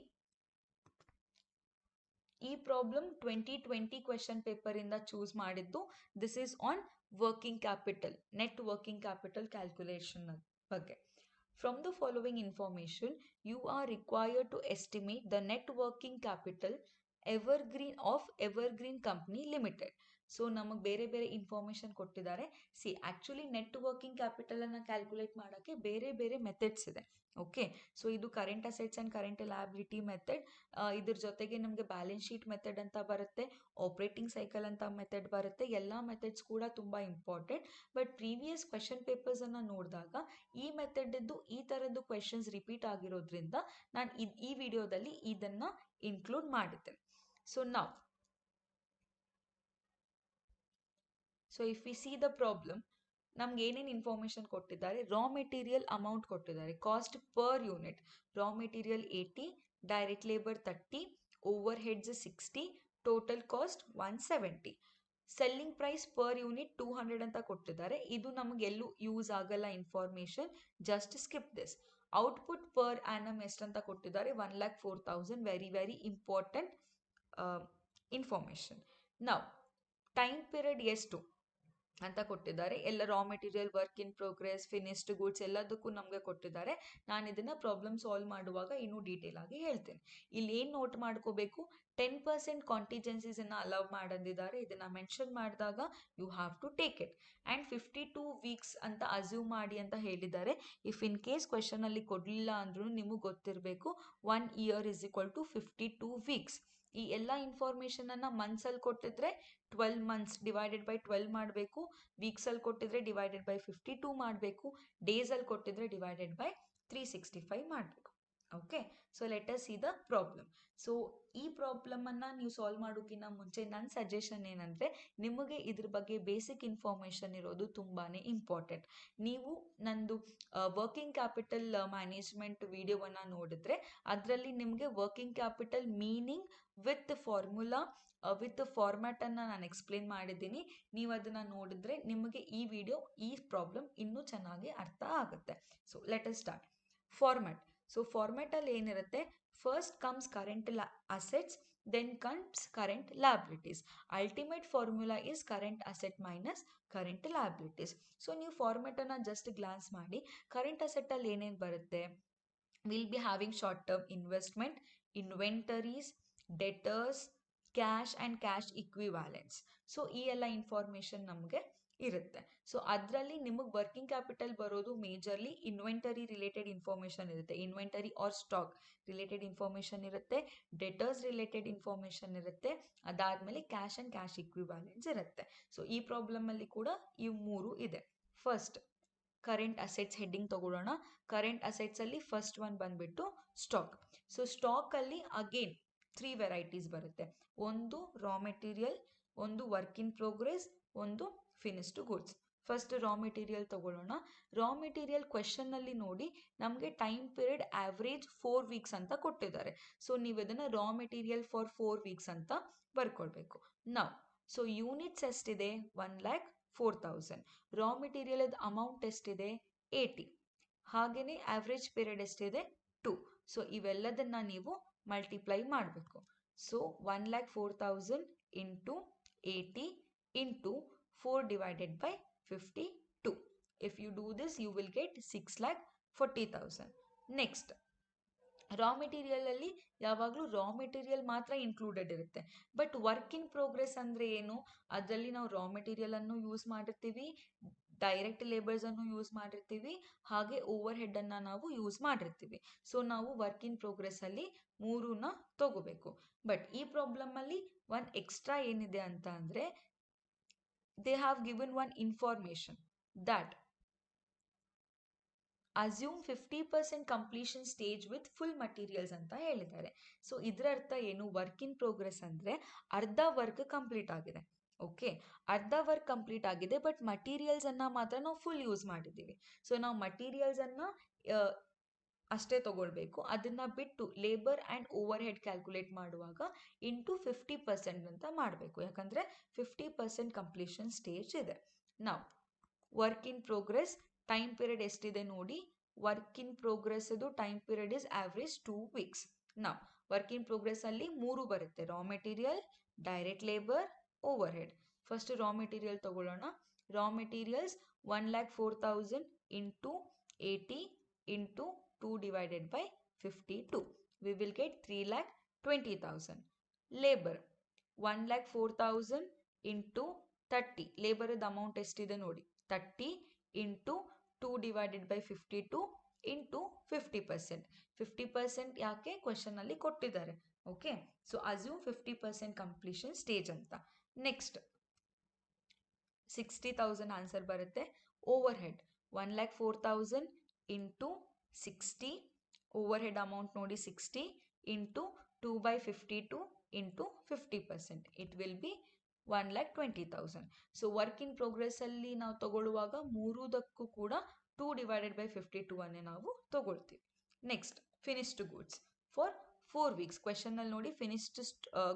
ಈ ಪ್ರಾಬ್ಲಮ್ 2020 ಕ್ವೆಶನ್ ಪೇಪರಿಂದ ಚೂಸ್ ಮಾಡಿದ್ದು. This is on working capital, net working capital calculation ಬಗ್ಗೆ. From the following information, you are required to estimate the net working capital Evergreen Company Limited. So ನಮಗೆ ಬೇರೆ ಬೇರೆ information ಕೊಟ್ಟಿದ್ದಾರೆ. Actually net working ಕ್ಯಾಪಿಟಲನ್ನು calculate ಮಾಡೋಕ್ಕೆ ಬೇರೆ ಬೇರೆ methods ಇದೆ. Okay, so ಇದು current assets and current liability method. ಇದ್ರ ಜೊತೆಗೆ ನಮಗೆ ಬ್ಯಾಲೆನ್ಸ್ ಶೀಟ್ ಮೆಥಡ್ ಅಂತ ಬರುತ್ತೆ, ಆಪ್ರೇಟಿಂಗ್ ಸೈಕಲ್ ಅಂತ ಮೆಥಡ್ ಬರುತ್ತೆ. ಎಲ್ಲ ಮೆಥಡ್ಸ್ ಕೂಡ ತುಂಬ ಇಂಪಾರ್ಟೆಂಟ್. ಬಟ್ ಪ್ರೀವಿಯಸ್ ಕ್ವೆಶನ್ ಪೇಪರ್ಸನ್ನು ನೋಡಿದಾಗ ಈ ಮೆಥಡ್ದು ಈ ಥರದ್ದು ಕ್ವೆಶನ್ಸ್ ರಿಪೀಟ್ ಆಗಿರೋದ್ರಿಂದ ನಾನು ಈ ವಿಡಿಯೋದಲ್ಲಿ ಇದನ್ನು ಇನ್ಕ್ಲೂಡ್ ಮಾಡಿದ್ದೇನೆ. ಸೊ ನಾವು if we see the problem, ನಮ್ಗೆ ಏನೇನು ಇನ್ಫಾರ್ಮೇಶನ್ ಕೊಟ್ಟಿದ್ದಾರೆ. ರಾ ಮೆಟೀರಿಯಲ್ ಅಮೌಂಟ್ ಕೊಟ್ಟಿದ್ದಾರೆ, cost per unit. Raw material 80, direct labour 30, overheads 60, total cost 170. Selling price per unit 200 ಅಂತ ಕೊಟ್ಟಿದ್ದಾರೆ. ಇದು ನಮಗೆಲ್ಲೂ ಯೂಸ್ ಆಗಲ್ಲ information, just skip this. Output per annum ಎಷ್ಟಂತ ಕೊಟ್ಟಿದ್ದಾರೆ, 1,04,000. Very very important information. ನಾವು ಟೈಮ್ ಪೀರಿಯಡ್ ಎಷ್ಟು ಅಂತ ಕೊಟ್ಟಿದ್ದಾರೆ. ಎಲ್ಲ raw material, work in progress, finished goods ಎಲ್ಲದಕ್ಕೂ ನಮಗೆ ಕೊಟ್ಟಿದ್ದಾರೆ. ನಾನು ಇದನ್ನು ಪ್ರಾಬ್ಲಮ್ ಸಾಲ್ವ್ ಮಾಡುವಾಗ ಇನ್ನೂ ಡೀಟೇಲ್ ಆಗಿ ಹೇಳ್ತೇನೆ. ಇಲ್ಲಿ ಏನು ನೋಟ್ ಮಾಡ್ಕೋಬೇಕು, 10% ಕಾಂಟಿಜೆನ್ಸೀಸನ್ನು ಅಲೌ ಮಾಡಿದ್ದಾರೆ. ಇದನ್ನು ಮೆನ್ಷನ್ ಮಾಡಿದಾಗ you have to take it. And 52 weeks ಅಂತ ಅಸ್ಯೂಮ್ ಮಾಡಿ ಅಂತ ಹೇಳಿದ್ದಾರೆ. ಇಫ್ ಇನ್ ಕೇಸ್ ಕ್ವೆಶನಲ್ಲಿ ಕೊಡಲಿಲ್ಲ ಅಂದ್ರೂ ನಿಮಗೆ ಗೊತ್ತಿರಬೇಕು 1 year is equal to 52 weeks. ಈ ಎಲ್ಲ ಇನ್ಫಾರ್ಮೇಷನನ್ನು ಮಂತ್ಸಲ್ಲಿ ಕೊಟ್ಟಿದ್ರೆ 12 ಮಂತ್ಸ್ ಡಿವೈಡೆಡ್ ಬೈ 12 ಮಾಡಬೇಕು. ವೀಕ್ಸಲ್ಲಿ ಕೊಟ್ಟಿದ್ರೆ ಡಿವೈಡೆಡ್ ಬೈ 52 ಮಾಡಬೇಕು. ಡೇಸಲ್ಲಿ ಕೊಟ್ಟಿದ್ರೆ ಡಿವೈಡೆಡ್ ಬೈ 365 ಮಾಡಬೇಕು. Okay, so let us C the problem. So ಈ ಪ್ರಾಬ್ಲಮನ್ನು ನೀವು ಸಾಲ್ವ್ ಮಾಡೋಕ್ಕಿಂತ ಮುಂಚೆ ನನ್ನ ಸಜೆಷನ್ ಏನಂದರೆ, ನಿಮಗೆ ಇದ್ರ ಬಗ್ಗೆ ಬೇಸಿಕ್ ಇನ್ಫಾರ್ಮೇಷನ್ ಇರೋದು ತುಂಬಾ ಇಂಪಾರ್ಟೆಂಟ್. ನೀವು ನಂದು ವರ್ಕಿಂಗ್ ಕ್ಯಾಪಿಟಲ್ ಮ್ಯಾನೇಜ್ಮೆಂಟ್ ವಿಡಿಯೋವನ್ನು ನೋಡಿದ್ರೆ ಅದರಲ್ಲಿ ನಿಮಗೆ working capital meaning with formula with ಫಾರ್ಮ್ಯಾಟನ್ನು ನಾನು ಎಕ್ಸ್ಪ್ಲೇನ್ ಮಾಡಿದ್ದೀನಿ. ನೀವು ಅದನ್ನು ನೋಡಿದ್ರೆ ನಿಮಗೆ ಈ ವಿಡಿಯೋ, ಈ ಪ್ರಾಬ್ಲಮ್ ಇನ್ನೂ ಚೆನ್ನಾಗಿ ಅರ್ಥ ಆಗುತ್ತೆ. So let us start. Format. So ಫಾರ್ಮ್ಯಾಟಲ್ಲಿ ಏನಿರುತ್ತೆ, first comes current assets, then comes current liabilities. Ultimate formula is current asset minus current liabilities. So ನೀವು ಫಾರ್ಮ್ಯಾಟನ್ನು ಜಸ್ಟ್ ಗ್ಲಾನ್ಸ್ ಮಾಡಿ. ಕರೆಂಟ್ ಅಸೆಟ್ಟಲ್ಲಿ ಏನೇನು ಬರುತ್ತೆ, will be having short term investment, inventories, debtors, cash and cash equivalents. So ಈ ಎಲ್ಲ information ನಮಗೆ ಇರುತ್ತೆ. ಸೊ ಅದರಲ್ಲಿ ನಿಮಗೆ ವರ್ಕಿಂಗ್ ಕ್ಯಾಪಿಟಲ್ ಬರೋದು ಮೇಜರ್ಲಿ ಇನ್ವೆಂಟರಿ ರಿಲೇಟೆಡ್ ಇನ್ಫಾರ್ಮೇಷನ್ ಇರುತ್ತೆ, inventory or stock related information ಇರುತ್ತೆ, ಡೆಟರ್ಸ್ ರಿಲೇಟೆಡ್ ಇನ್ಫಾರ್ಮೇಷನ್ ಇರುತ್ತೆ, ಅದಾದಮೇಲೆ ಕ್ಯಾಶ್ ಆ್ಯಂಡ್ ಕ್ಯಾಶ್ ಇಕ್ವಿವ್ಯಾಲೆಂಟ್ಸ್ ಇರುತ್ತೆ. ಸೊ ಈ ಪ್ರಾಬ್ಲಮಲ್ಲಿ ಕೂಡ ಇವು ಮೂರು ಇದೆ. ಫಸ್ಟ್ ಕರೆಂಟ್ ಅಸೆಟ್ಸ್ ಹೆಡ್ಡಿಂಗ್ ತಗೊಳ್ಳೋಣ. ಕರೆಂಟ್ ಅಸೆಟ್ಸ್ ಅಲ್ಲಿ ಫಸ್ಟ್ ಒನ್ ಬಂದ್ಬಿಟ್ಟು ಸ್ಟಾಕ್. ಸೊ ಸ್ಟಾಕ್ ಅಲ್ಲಿ ಅಗೇನ್ 3 ವೆರೈಟೀಸ್ ಬರುತ್ತೆ. ಒಂದು ರಾ ಮೆಟೀರಿಯಲ್, ಒಂದು ವರ್ಕ್ ಇನ್ ಪ್ರೋಗ್ರೆಸ್, ಒಂದು finished goods. First raw material ತಗೊಳ್ಳೋಣ. ರಾ ಮೆಟೀರಿಯಲ್ ಕ್ವೆಶನ್ ಅಲ್ಲಿ ನೋಡಿ ನಮಗೆ ಟೈಮ್ ಪೀರಿಯಡ್ ಆವ್ರೇಜ್ 4 ವೀಕ್ಸ್ ಅಂತ ಕೊಟ್ಟಿದ್ದಾರೆ. ಸೊ ನೀವು ಇದನ್ನ ರಾ ಮೆಟೀರಿಯಲ್ ಫಾರ್ 4 ವೀಕ್ಸ್ ಅಂತ ಬರ್ಕೊಳ್ಬೇಕು. ನಾವು ಸೊ ಯೂನಿಟ್ಸ್ ಎಷ್ಟಿದೆ 1,04,000. ರಾ ಮೆಟೀರಿಯಲ್ ಅಮೌಂಟ್ ಎಷ್ಟಿದೆ 80. ಹಾಗೇನೆ ಆವ್ರೇಜ್ ಪೀರಿಯಡ್ ಎಷ್ಟಿದೆ 2. ಸೊ ಇವೆಲ್ಲದನ್ನ ನೀವು ಮಲ್ಟಿಪ್ಲೈ ಮಾಡಬೇಕು. So 1,04,000 into 80 into 4 divided by 52. If you do this, you will get 6,40,000. Next raw material ಅಲ್ಲಿ ಯಾವಾಗಲೂ ರಾ ಮೆಟೀರಿಯಲ್ ಮಾತ್ರ ಇನ್ಕ್ಲೂಡೆಡ್ ಇರುತ್ತೆ. ಬಟ್ ವರ್ಕ್ ಇನ್ ಪ್ರೋಗ್ರೆಸ್ ಅಂದ್ರೆ ಏನು? ಅದರಲ್ಲಿ ನಾವು ರಾ ಮೆಟೀರಿಯಲ್ ಅನ್ನು ಯೂಸ್ ಮಾಡಿರ್ತೀವಿ, ಡೈರೆಕ್ಟ್ ಲೇಬರ್ಸ್ ಅನ್ನು ಯೂಸ್ ಮಾಡಿರ್ತೀವಿ, ಹಾಗೆ ಓವರ್ ಹೆಡ್ ಅನ್ನ ನಾವು ಯೂಸ್ ಮಾಡಿರ್ತೀವಿ. ಸೊ ನಾವು ವರ್ಕ್ ಇನ್ ಪ್ರೋಗ್ರೆಸ್ ಅಲ್ಲಿ ಮೂರನ್ನ ತಗೋಬೇಕು. ಬಟ್ ಈ ಪ್ರಾಬ್ಲಮ್ ಅಲ್ಲಿ ಒನ್ ಎಕ್ಸ್ಟ್ರಾ ಏನಿದೆ ಅಂತ ಅಂದ್ರೆ they have given one information that assume 50% completion stage with full materials ಅಂತ ಹೇಳಿದ್ದಾರೆ. ಸೊ ಇದರ ಅರ್ಥ ಏನು? ವರ್ಕ್ ಇನ್ ಪ್ರೋಗ್ರೆಸ್ ಅಂದ್ರೆ ಅರ್ಧ ವರ್ಕ್ ಕಂಪ್ಲೀಟ್ ಆಗಿದೆ. ಓಕೆ, ಅರ್ಧ ವರ್ಕ್ ಕಂಪ್ಲೀಟ್ ಆಗಿದೆ, ಬಟ್ ಮಟೀರಿಯಲ್ಸ್ ಅನ್ನ ಮಾತ್ರ ನಾವು ಫುಲ್ ಯೂಸ್ ಮಾಡಿದ್ದೀವಿ. ಸೊ ನಾವು ಮಟೀರಿಯಲ್ಸ್ ಅನ್ನ ಅಷ್ಟೇ ತಗೊಳ್ಬೇಕು. ಅದನ್ನ ಬಿಟ್ಟು labour and over head calculate ಮಾಡುವಾಗ ಇಂಟು 50% ಅಂತ ಮಾಡಬೇಕು. ಯಾಕಂದ್ರೆ 50% ಕಂಪ್ಲೀಷನ್ ಸ್ಟೇಜ್ ಇದೆ. ನಾವು work in progress time period ಎಷ್ಟಿದೆ ನೋಡಿ. ವರ್ಕ್ ಇನ್ ಪ್ರೋಗ್ರೆಸ್ ಅದು time period is average 2 weeks. ನಾವು ವರ್ಕ್ ಇನ್ ಪ್ರೋಗ್ರೆಸ್ ಅಲ್ಲಿ 3 ಬರುತ್ತೆ: raw material, direct labour, overhead. First raw material ತಗೊಳ್ಳೋಣ. ರಾ ಮೆಟೀರಿಯಲ್ಸ್ 1,04,000 into 80 into 2 divided by 52. We will get 3,20,000. Labor 1,04,000 into 30. Labor amount ಎಷ್ಟಿದೆ ನೋಡಿ. 30 into 2 divided by 52 into 50%. 50% ಯಾಕೆ question ಅಲ್ಲಿ ಕೊಟ್ಟಿದ್ದಾರೆ. Okay, so assume 50% completion stage ಅಂತ. ನೆಕ್ಸ್ಟ್ 60,000 ಆನ್ಸರ್ ಬರುತ್ತೆ. Over head 1,04,000 into 60. Over head amount ನೋಡಿ 60 into 2/52 into 50%. It will B 1,20,000. So work in progress ಅಲ್ಲಿ ನಾವು ತಗೊಳ್ಳುವಾಗ ಮೂರುದಕ್ಕೂ ಕೂಡ 2 divided by 52 ಅನ್ನೇ ನಾವು ತಗೊಳ್ತೀವಿ. Next finished goods for 4 weeks. Question ಅಲ್ಲಿ ನೋಡಿ finished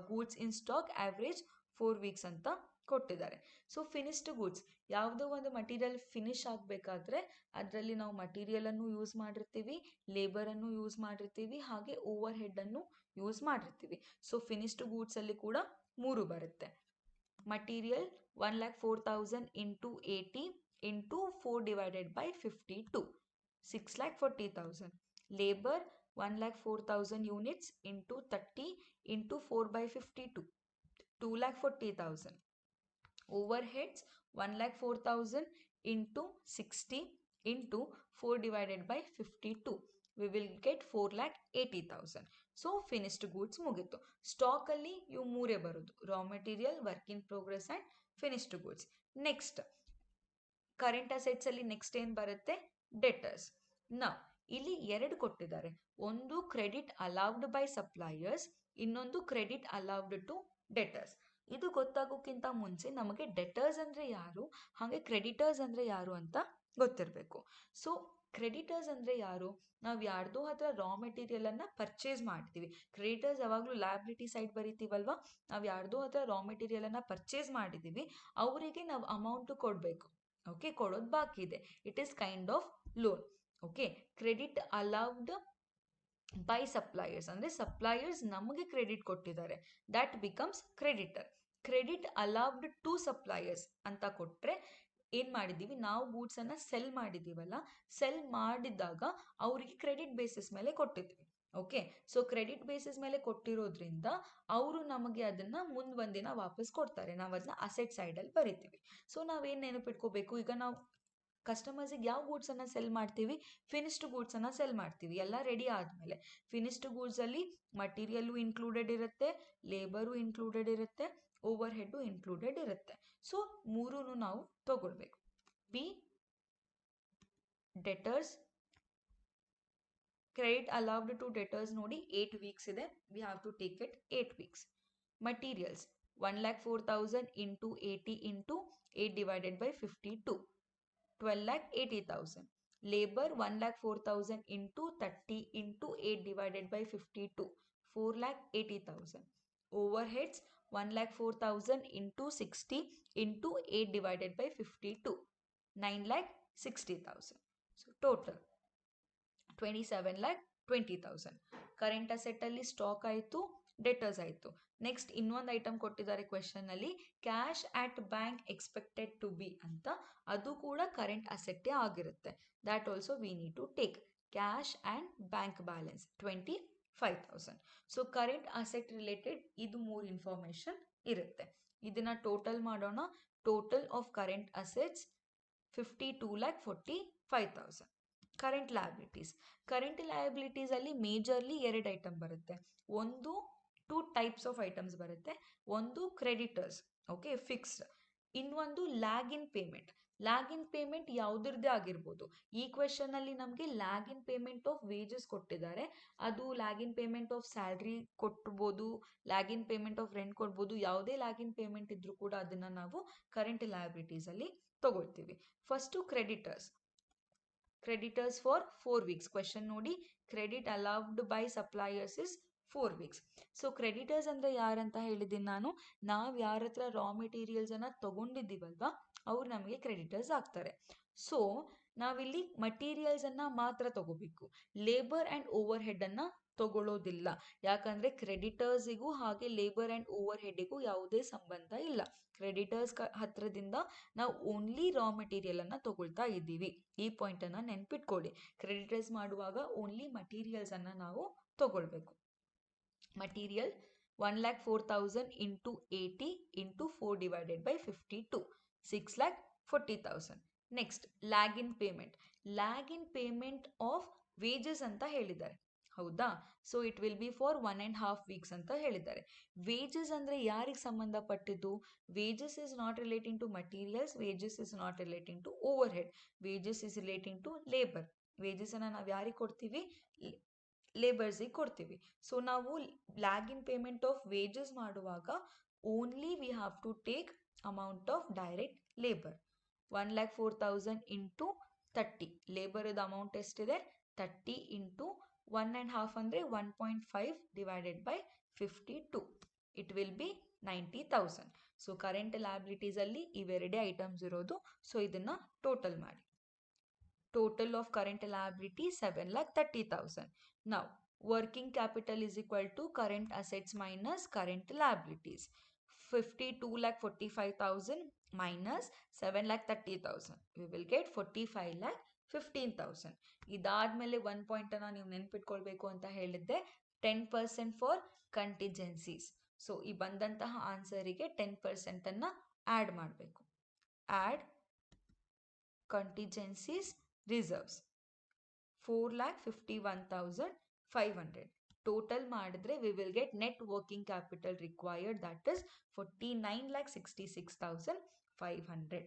goods in stock average 4 weeks ಅಂತ ಕೊಟ್ಟಿದ್ದಾರೆ. ಸೊ ಫಿನಿಶ್ಡ್ ಗೂಡ್ಸ್, ಯಾವುದೋ ಒಂದು ಮಟೀರಿಯಲ್ ಫಿನಿಶ್ ಆಗಬೇಕಾದ್ರೆ ಅದರಲ್ಲಿ ನಾವು ಮಟೀರಿಯಲ್ ಅನ್ನು ಯೂಸ್ ಮಾಡಿರ್ತೀವಿ, ಲೇಬರ್ ಅನ್ನು ಯೂಸ್ ಮಾಡಿರ್ತೀವಿ, ಹಾಗೆ ಓವರ್ ಹೆಡ್ ಅನ್ನು ಯೂಸ್ ಮಾಡಿರ್ತೀವಿ. ಸೊ ಫಿನಿಶ್ಡ್ ಗೂಡ್ಸ್ ಅಲ್ಲಿ ಕೂಡ 3 ಬರುತ್ತೆ. Material 1,04,000 into 80 into 4 divided by 52, 6,40,000. Labour 1,04,000 units into 30 into 4/52, 2,40,000. Overheads 1,04,000 into 60 into 4 divided by 52. We will get 4,80,000. So finished goods ಮುಗಿತು. ಸ್ಟಾಕ್ ಅಲ್ಲಿ ಇವು ಮೂರೇ ಬರೋದು: ರಾ material, work in progress and finished goods. Next current assets ಅಲ್ಲಿ next ಏನ್ ಬರುತ್ತೆ? Debtors. ನಾವು ಇಲ್ಲಿ 2 ಕೊಟ್ಟಿದ್ದಾರೆ. ಒಂದು ಕ್ರೆಡಿಟ್ ಅಲೌವ್ಡ್ ಬೈ ಸಪ್ಲೈಯರ್ಸ್, ಇನ್ನೊಂದು ಕ್ರೆಡಿಟ್ ಅಲೌವ್ಡ್ ಟು ಡೆಟರ್ಸ್. ಇದು ಗೊತ್ತಾಗೋಕ್ಕಿಂತ ಮುಂಚೆ ನಮಗೆ ಡೆಟರ್ಸ್ ಅಂದ್ರೆ ಯಾರು, ಹಾಗೆ ಕ್ರೆಡಿಟರ್ಸ್ ಅಂದ್ರೆ ಯಾರು ಅಂತ ಗೊತ್ತಿರಬೇಕು. ಸೊ ಕ್ರೆಡಿಟರ್ಸ್ ಅಂದ್ರೆ ಯಾರು? ನಾವು ಯಾರ್ದೋ ಹತ್ರ ರಾ ಮೆಟೀರಿಯಲ್ ಅನ್ನ ಪರ್ಚೇಸ್ ಮಾಡ್ತೀವಿ. ಕ್ರೆಡಿಟರ್ಸ್ ಯಾವಾಗಲೂ ಲಯಬಿಲಿಟಿ ಸೈಡ್ ಬರೀತೀವಲ್ವಾ. ನಾವು ಯಾರ್ದೋ ಹತ್ರ ರಾ ಮೆಟೀರಿಯಲ್ ಅನ್ನ ಪರ್ಚೇಸ್ ಮಾಡಿದೀವಿ, ಅವರಿಗೆ ನಾವು ಅಮೌಂಟ್ ಕೊಡಬೇಕು. ಓಕೆ, ಕೊಡೋದು ಬಾಕಿ ಇದೆ. It is kind of loan. Okay, credit allowed by suppliers ಅಂದ್ರೆ ಸಪ್ಲೈಯರ್ಸ್ ನಮಗೆ ಕ್ರೆಡಿಟ್ ಕೊಟ್ಟಿದ್ದಾರೆ, that becomes creditor. Credit allowed to suppliers ಅಂತ ಕೊಟ್ರೆ ಏನ್ ಮಾಡಿದೀವಿ, ನಾವು ಗೂಡ್ಸ್ ಅನ್ನ ಸೆಲ್ ಮಾಡಿದೀವಲ್ಲ, ಸೆಲ್ ಮಾಡಿದಾಗ ಅವರಿಗೆ ಕ್ರೆಡಿಟ್ ಬೇಸಿಸ್ ಮೇಲೆ ಕೊಟ್ಟಿದ್ವಿ. ಓಕೆ, ಸೊ ಕ್ರೆಡಿಟ್ ಬೇಸಿಸ್ ಮೇಲೆ ಕೊಟ್ಟಿರೋದ್ರಿಂದ ಅವರು ನಮಗೆ ಅದನ್ನ ಒಂದಿನ ವಾಪಸ್ ಕೊಡ್ತಾರೆ. ನಾವು ಅದನ್ನ ಅಸೆಟ್ ಸೈಡ್ ಅಲ್ಲಿ ಬರಿತೀವಿ. ಸೊ ನಾವೇನ್ ನೆನಪಿಟ್ಕೋಬೇಕು, ಈಗ ನಾವು ಕಸ್ಟಮರ್ಸಿಗೆ ಯಾವ ಗೂಡ್ಸ್ ಅನ್ನ ಸೆಲ್ ಮಾಡ್ತೀವಿ? ಫಿನಿಶ್ಡ್ ಗೂಡ್ಸ್ ಅನ್ನ ಸೆಲ್ ಮಾಡ್ತೀವಿ. ಎಲ್ಲ ರೆಡಿ ಆದ್ಮೇಲೆ ಫಿನಿಶ್ಡ್ ಗೂಡ್ಸ್ ಅಲ್ಲಿ ಮಟೀರಿಯಲ್ ಇನ್ಕ್ಲೂಡೆಡ್ ಇರುತ್ತೆ, ಲೇಬರು ಇನ್ಕ್ಲೂಡೆಡ್ ಇರುತ್ತೆ, ಓವರ್ ಹೆಡ್ ಇನ್ಕ್ಲೂಡೆಡ್ ಇರುತ್ತೆ. ಸೊ ಮೂರನ್ನು ನಾವು ತಗೊಳ್ಬೇಕು. B debtors credit allowed to debtors ನೋಡಿ 8 weeks ಇದೆ. We have to take it 8 weeks. Materials 1,04,000 into 80 into 8 divided by 52. 12,80,000. Labor 1,04,000 into 30 into 8 divided by 52. 4,80,000. Overheads 1,04,000 into 60 into 8 divided by 52. 9,60,000. So total 27,20,000. Current asset ಅಲ್ಲಿ stock ಆಯಿತು, debtors ಆಯಿತು. Next ಇನ್ನೊಂದು item ಕೊಟ್ಟಿದ್ದಾರೆ question ಅಲ್ಲಿ, cash at bank expected to be ಅಂತ. ಅದು ಕೂಡ current ಅಸೆಟ್ಟೇ ಆಗಿರುತ್ತೆ. That also we need to take. Cash and bank balance 25,000. So current asset related ಇದು 3 ಇನ್ಫಾರ್ಮೇಶನ್ ಇರುತ್ತೆ. ಇದನ್ನ ಟೋಟಲ್ ಮಾಡೋಣ. Total of current assets 52,45,000. Current liabilities ಅಲ್ಲಿ ಮೇಜರ್ಲಿ 2 ಐಟಮ್ ಬರುತ್ತೆ. ಒಂದು 2 ಟೈಪ್ಸ್ ಆಫ್ ಐಟಮ್ಸ್ ಬರುತ್ತೆ. ಒಂದು ಕ್ರೆಡಿಟರ್ಸ್, ಓಕೆ, ಫಿಕ್ಸ್ಡ್. ಇನ್ನೊಂದು ಲ್ಯಾಗ್ ಇನ್ ಪೇಮೆಂಟ್ ಯಾವುದ್ರದ್ದೇ ಆಗಿರ್ಬೋದು. ಈ ಕ್ವೆಶನ್ ಅಲ್ಲಿ ನಮಗೆ lag in payment of wages ಕೊಟ್ಟಿದ್ದಾರೆ. ಅದು lag in payment of salary ಕೊಟ್ಬೋದು, lag in payment of rent ಕೊಡ್ಬೋದು. ಯಾವುದೇ ಲ್ಯಾಗ್ ಇನ್ ಪೇಮೆಂಟ್ ಇದ್ರೂ ಕೂಡ ಅದನ್ನ ನಾವು ಕರೆಂಟ್ ಲಯಬಿಲಿಟೀಸ್ ಅಲ್ಲಿ ತಗೊಳ್ತೀವಿ. First creditors for 4 weeks. Question ನೋಡಿ, credit allowed by suppliers is 4 weeks. So creditors ಅಂದ್ರೆ ಯಾರಂತ ಹೇಳಿದ್ದೀನಿ ನಾನು, ನಾವು ಯಾರ ಹತ್ರ ರಾ ಮೆಟೀರಿಯಲ್ಸ್ ಅನ್ನ ತಗೊಂಡಿದ್ದೀವಲ್ವಾ ಅವ್ರು ನಮಗೆ ಕ್ರೆಡಿಟರ್ಸ್ ಆಗ್ತಾರೆ. ಸೊ ನಾವಿಲ್ಲಿ ಮಟೀರಿಯಲ್ಸ್ ಅನ್ನ ಮಾತ್ರ ತಗೋಬೇಕು, ಲೇಬರ್ ಅಂಡ್ ಓವರ್ ಹೆಡ್ ಅನ್ನ ತಗೊಳ್ಳೋದಿಲ್ಲ. ಯಾಕಂದ್ರೆ ಕ್ರೆಡಿಟರ್ಸಿಗೂ ಹಾಗೆ ಲೇಬರ್ ಅಂಡ್ ಓವರ್ ಹೆಡ್ಗೂ ಯಾವುದೇ ಸಂಬಂಧ ಇಲ್ಲ. ಕ್ರೆಡಿಟರ್ಸ್ ಹತ್ರದಿಂದ ನಾವು ಓನ್ಲಿ ರಾ ಮೆಟೀರಿಯಲ್ ಅನ್ನ ತಗೊಳ್ತಾ ಇದ್ದೀವಿ. ಈ ಪಾಯಿಂಟ್ ಅನ್ನ ನೆನ್ಪಿಟ್ಕೊಳ್ಳಿ. ಕ್ರೆಡಿಟರ್ಸ್ ಮಾಡುವಾಗ ಓನ್ಲಿ ಮಟೀರಿಯಲ್ಸ್ ಅನ್ನ ನಾವು ತಗೊಳ್ಬೇಕು. Material 1,04,000 into 80 into 4 divided by 52. 6,40,000. Next lag in payment of wages ಅಂತ ಹೇಳಿದ್ದಾರೆ, ಹೌದಾ? So it will be for 1.5 weeks ಅಂತ ಹೇಳಿದ್ದಾರೆ. ವೇಜಸ್ ಅಂದ್ರೆ ಯಾರಿಗೆ ಸಂಬಂಧಪಟ್ಟಿದ್ದು? Wages is not relating to materials, wages is not relating to overhead, wages is relating to labour. Wages ಅನ್ನ ನಾವು ಯಾರಿಗೆ ಕೊಡ್ತೀವಿ? ಲೇಬರ್ಸಿಗೆ ಕೊಡ್ತೀವಿ. ಸೊ ನಾವು lag in payment of wages ಮಾಡುವಾಗ only we have to take amount of direct labour. 1,04,000 into 30. ಲೇಬರ್ದ amount ಎಷ್ಟಿದೆ? 30 into 1.5 ಅಂದರೆ 1.5 divided by 52. It will be 90,000. So current liabilities ಅಲ್ಲಿ ಇವೆರಡೇ ಐಟಮ್ಸ್ ಇರೋದು. ಸೊ ಇದನ್ನ ಟೋಟಲ್ ಮಾಡಿ. Total of current liability 7,30,000. Now, working capital is equal to current assets minus current liabilities. 52,45,000 minus 7,30,000. We will get 45,15,000. ಇದಾದ್ಮೇಲೆ 1 point ಅನ್ನ ನೀವು ನೆನ್ಪಿಟ್ಕೊಳ್ಬೇಕು ಅಂತ ಹೇಳಿದ್ದೆ, 10% ಫಾರ್ ಕಂಟಿಜೆನ್ಸೀಸ್. ಸೊ ಈ ಬಂದಂತಹ ಆನ್ಸರಿಗೆ 10% ಅನ್ನ ಆಡ್ ಮಾಡಬೇಕು. Add contingencies reserves 4,51,500. ಟೋಟಲ್ ಮಾಡಿದ್ರೆ we will get net working capital required, that is 49,66,500.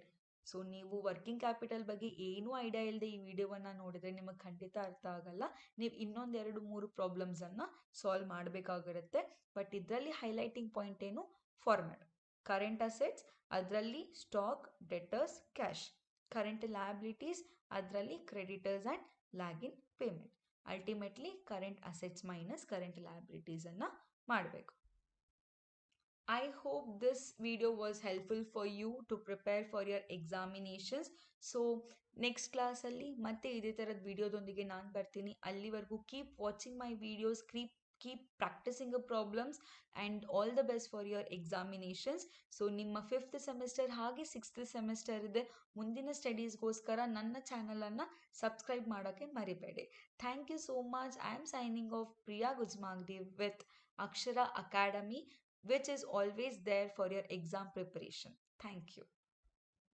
So ನೀವು ವರ್ಕಿಂಗ್ ಕ್ಯಾಪಿಟಲ್ ಬಗ್ಗೆ ಏನೂ ಐಡಿಯಾ ಇಲ್ಲದೆ ಈ ವಿಡಿಯೋವನ್ನ ನೋಡಿದ್ರೆ ನಿಮಗೆ ಖಂಡಿತ ಅರ್ಥ ಆಗಲ್ಲ. ನೀವು ಇನ್ನೊಂದು 2-3 ಪ್ರಾಬ್ಲಮ್ಸ್ ಅನ್ನ ಸಾಲ್ವ್ ಮಾಡಬೇಕಾಗಿರುತ್ತೆ. ಬಟ್ ಇದರಲ್ಲಿ ಹೈಲೈಟಿಂಗ್ ಪಾಯಿಂಟ್ ಏನು? ಫಾರ್ಮ್ಯಾಟ್. ಕರೆಂಟ್ ಅಸೆಟ್ಸ್ ಅದರಲ್ಲಿ stock, debtors, cash. Current liabilities ಅದರಲ್ಲಿ creditors and lag in payment. Ultimately current assets minus current liabilities ಅನ್ನ ಮಾಡಬೇಕು. I hope this video was helpful for you to prepare for your examinations. So next class ಅಲ್ಲಿ ಮತ್ತೆ ಇದೇ ತರದ ವಿಡಿಯೋದೊಂದಿಗೆ ನಾನು ಬರ್ತೀನಿ. ಅಲ್ಲಿವರೆಗೂ keep watching my videos, keep practicing the problems, and all the best for your examinations. So ನಿಮ್ಮ 5th semester ಹಾಗೆ 6th semester ಇದೆ. ಮುಂದಿನ ಸ್ಟಡೀಸ್ಗೋಸ್ಕರ ನನ್ನ ಚಾನಲ್ ಅನ್ನ ಸಬ್ಸ್ಕ್ರೈಬ್ ಮಾಡೋಕ್ಕೆ ಮರಿಬೇಡಿ. Thank you so much. I am signing off Priya Gujmagdi with Akshara Academy, which is always there for your exam preparation. Thank you.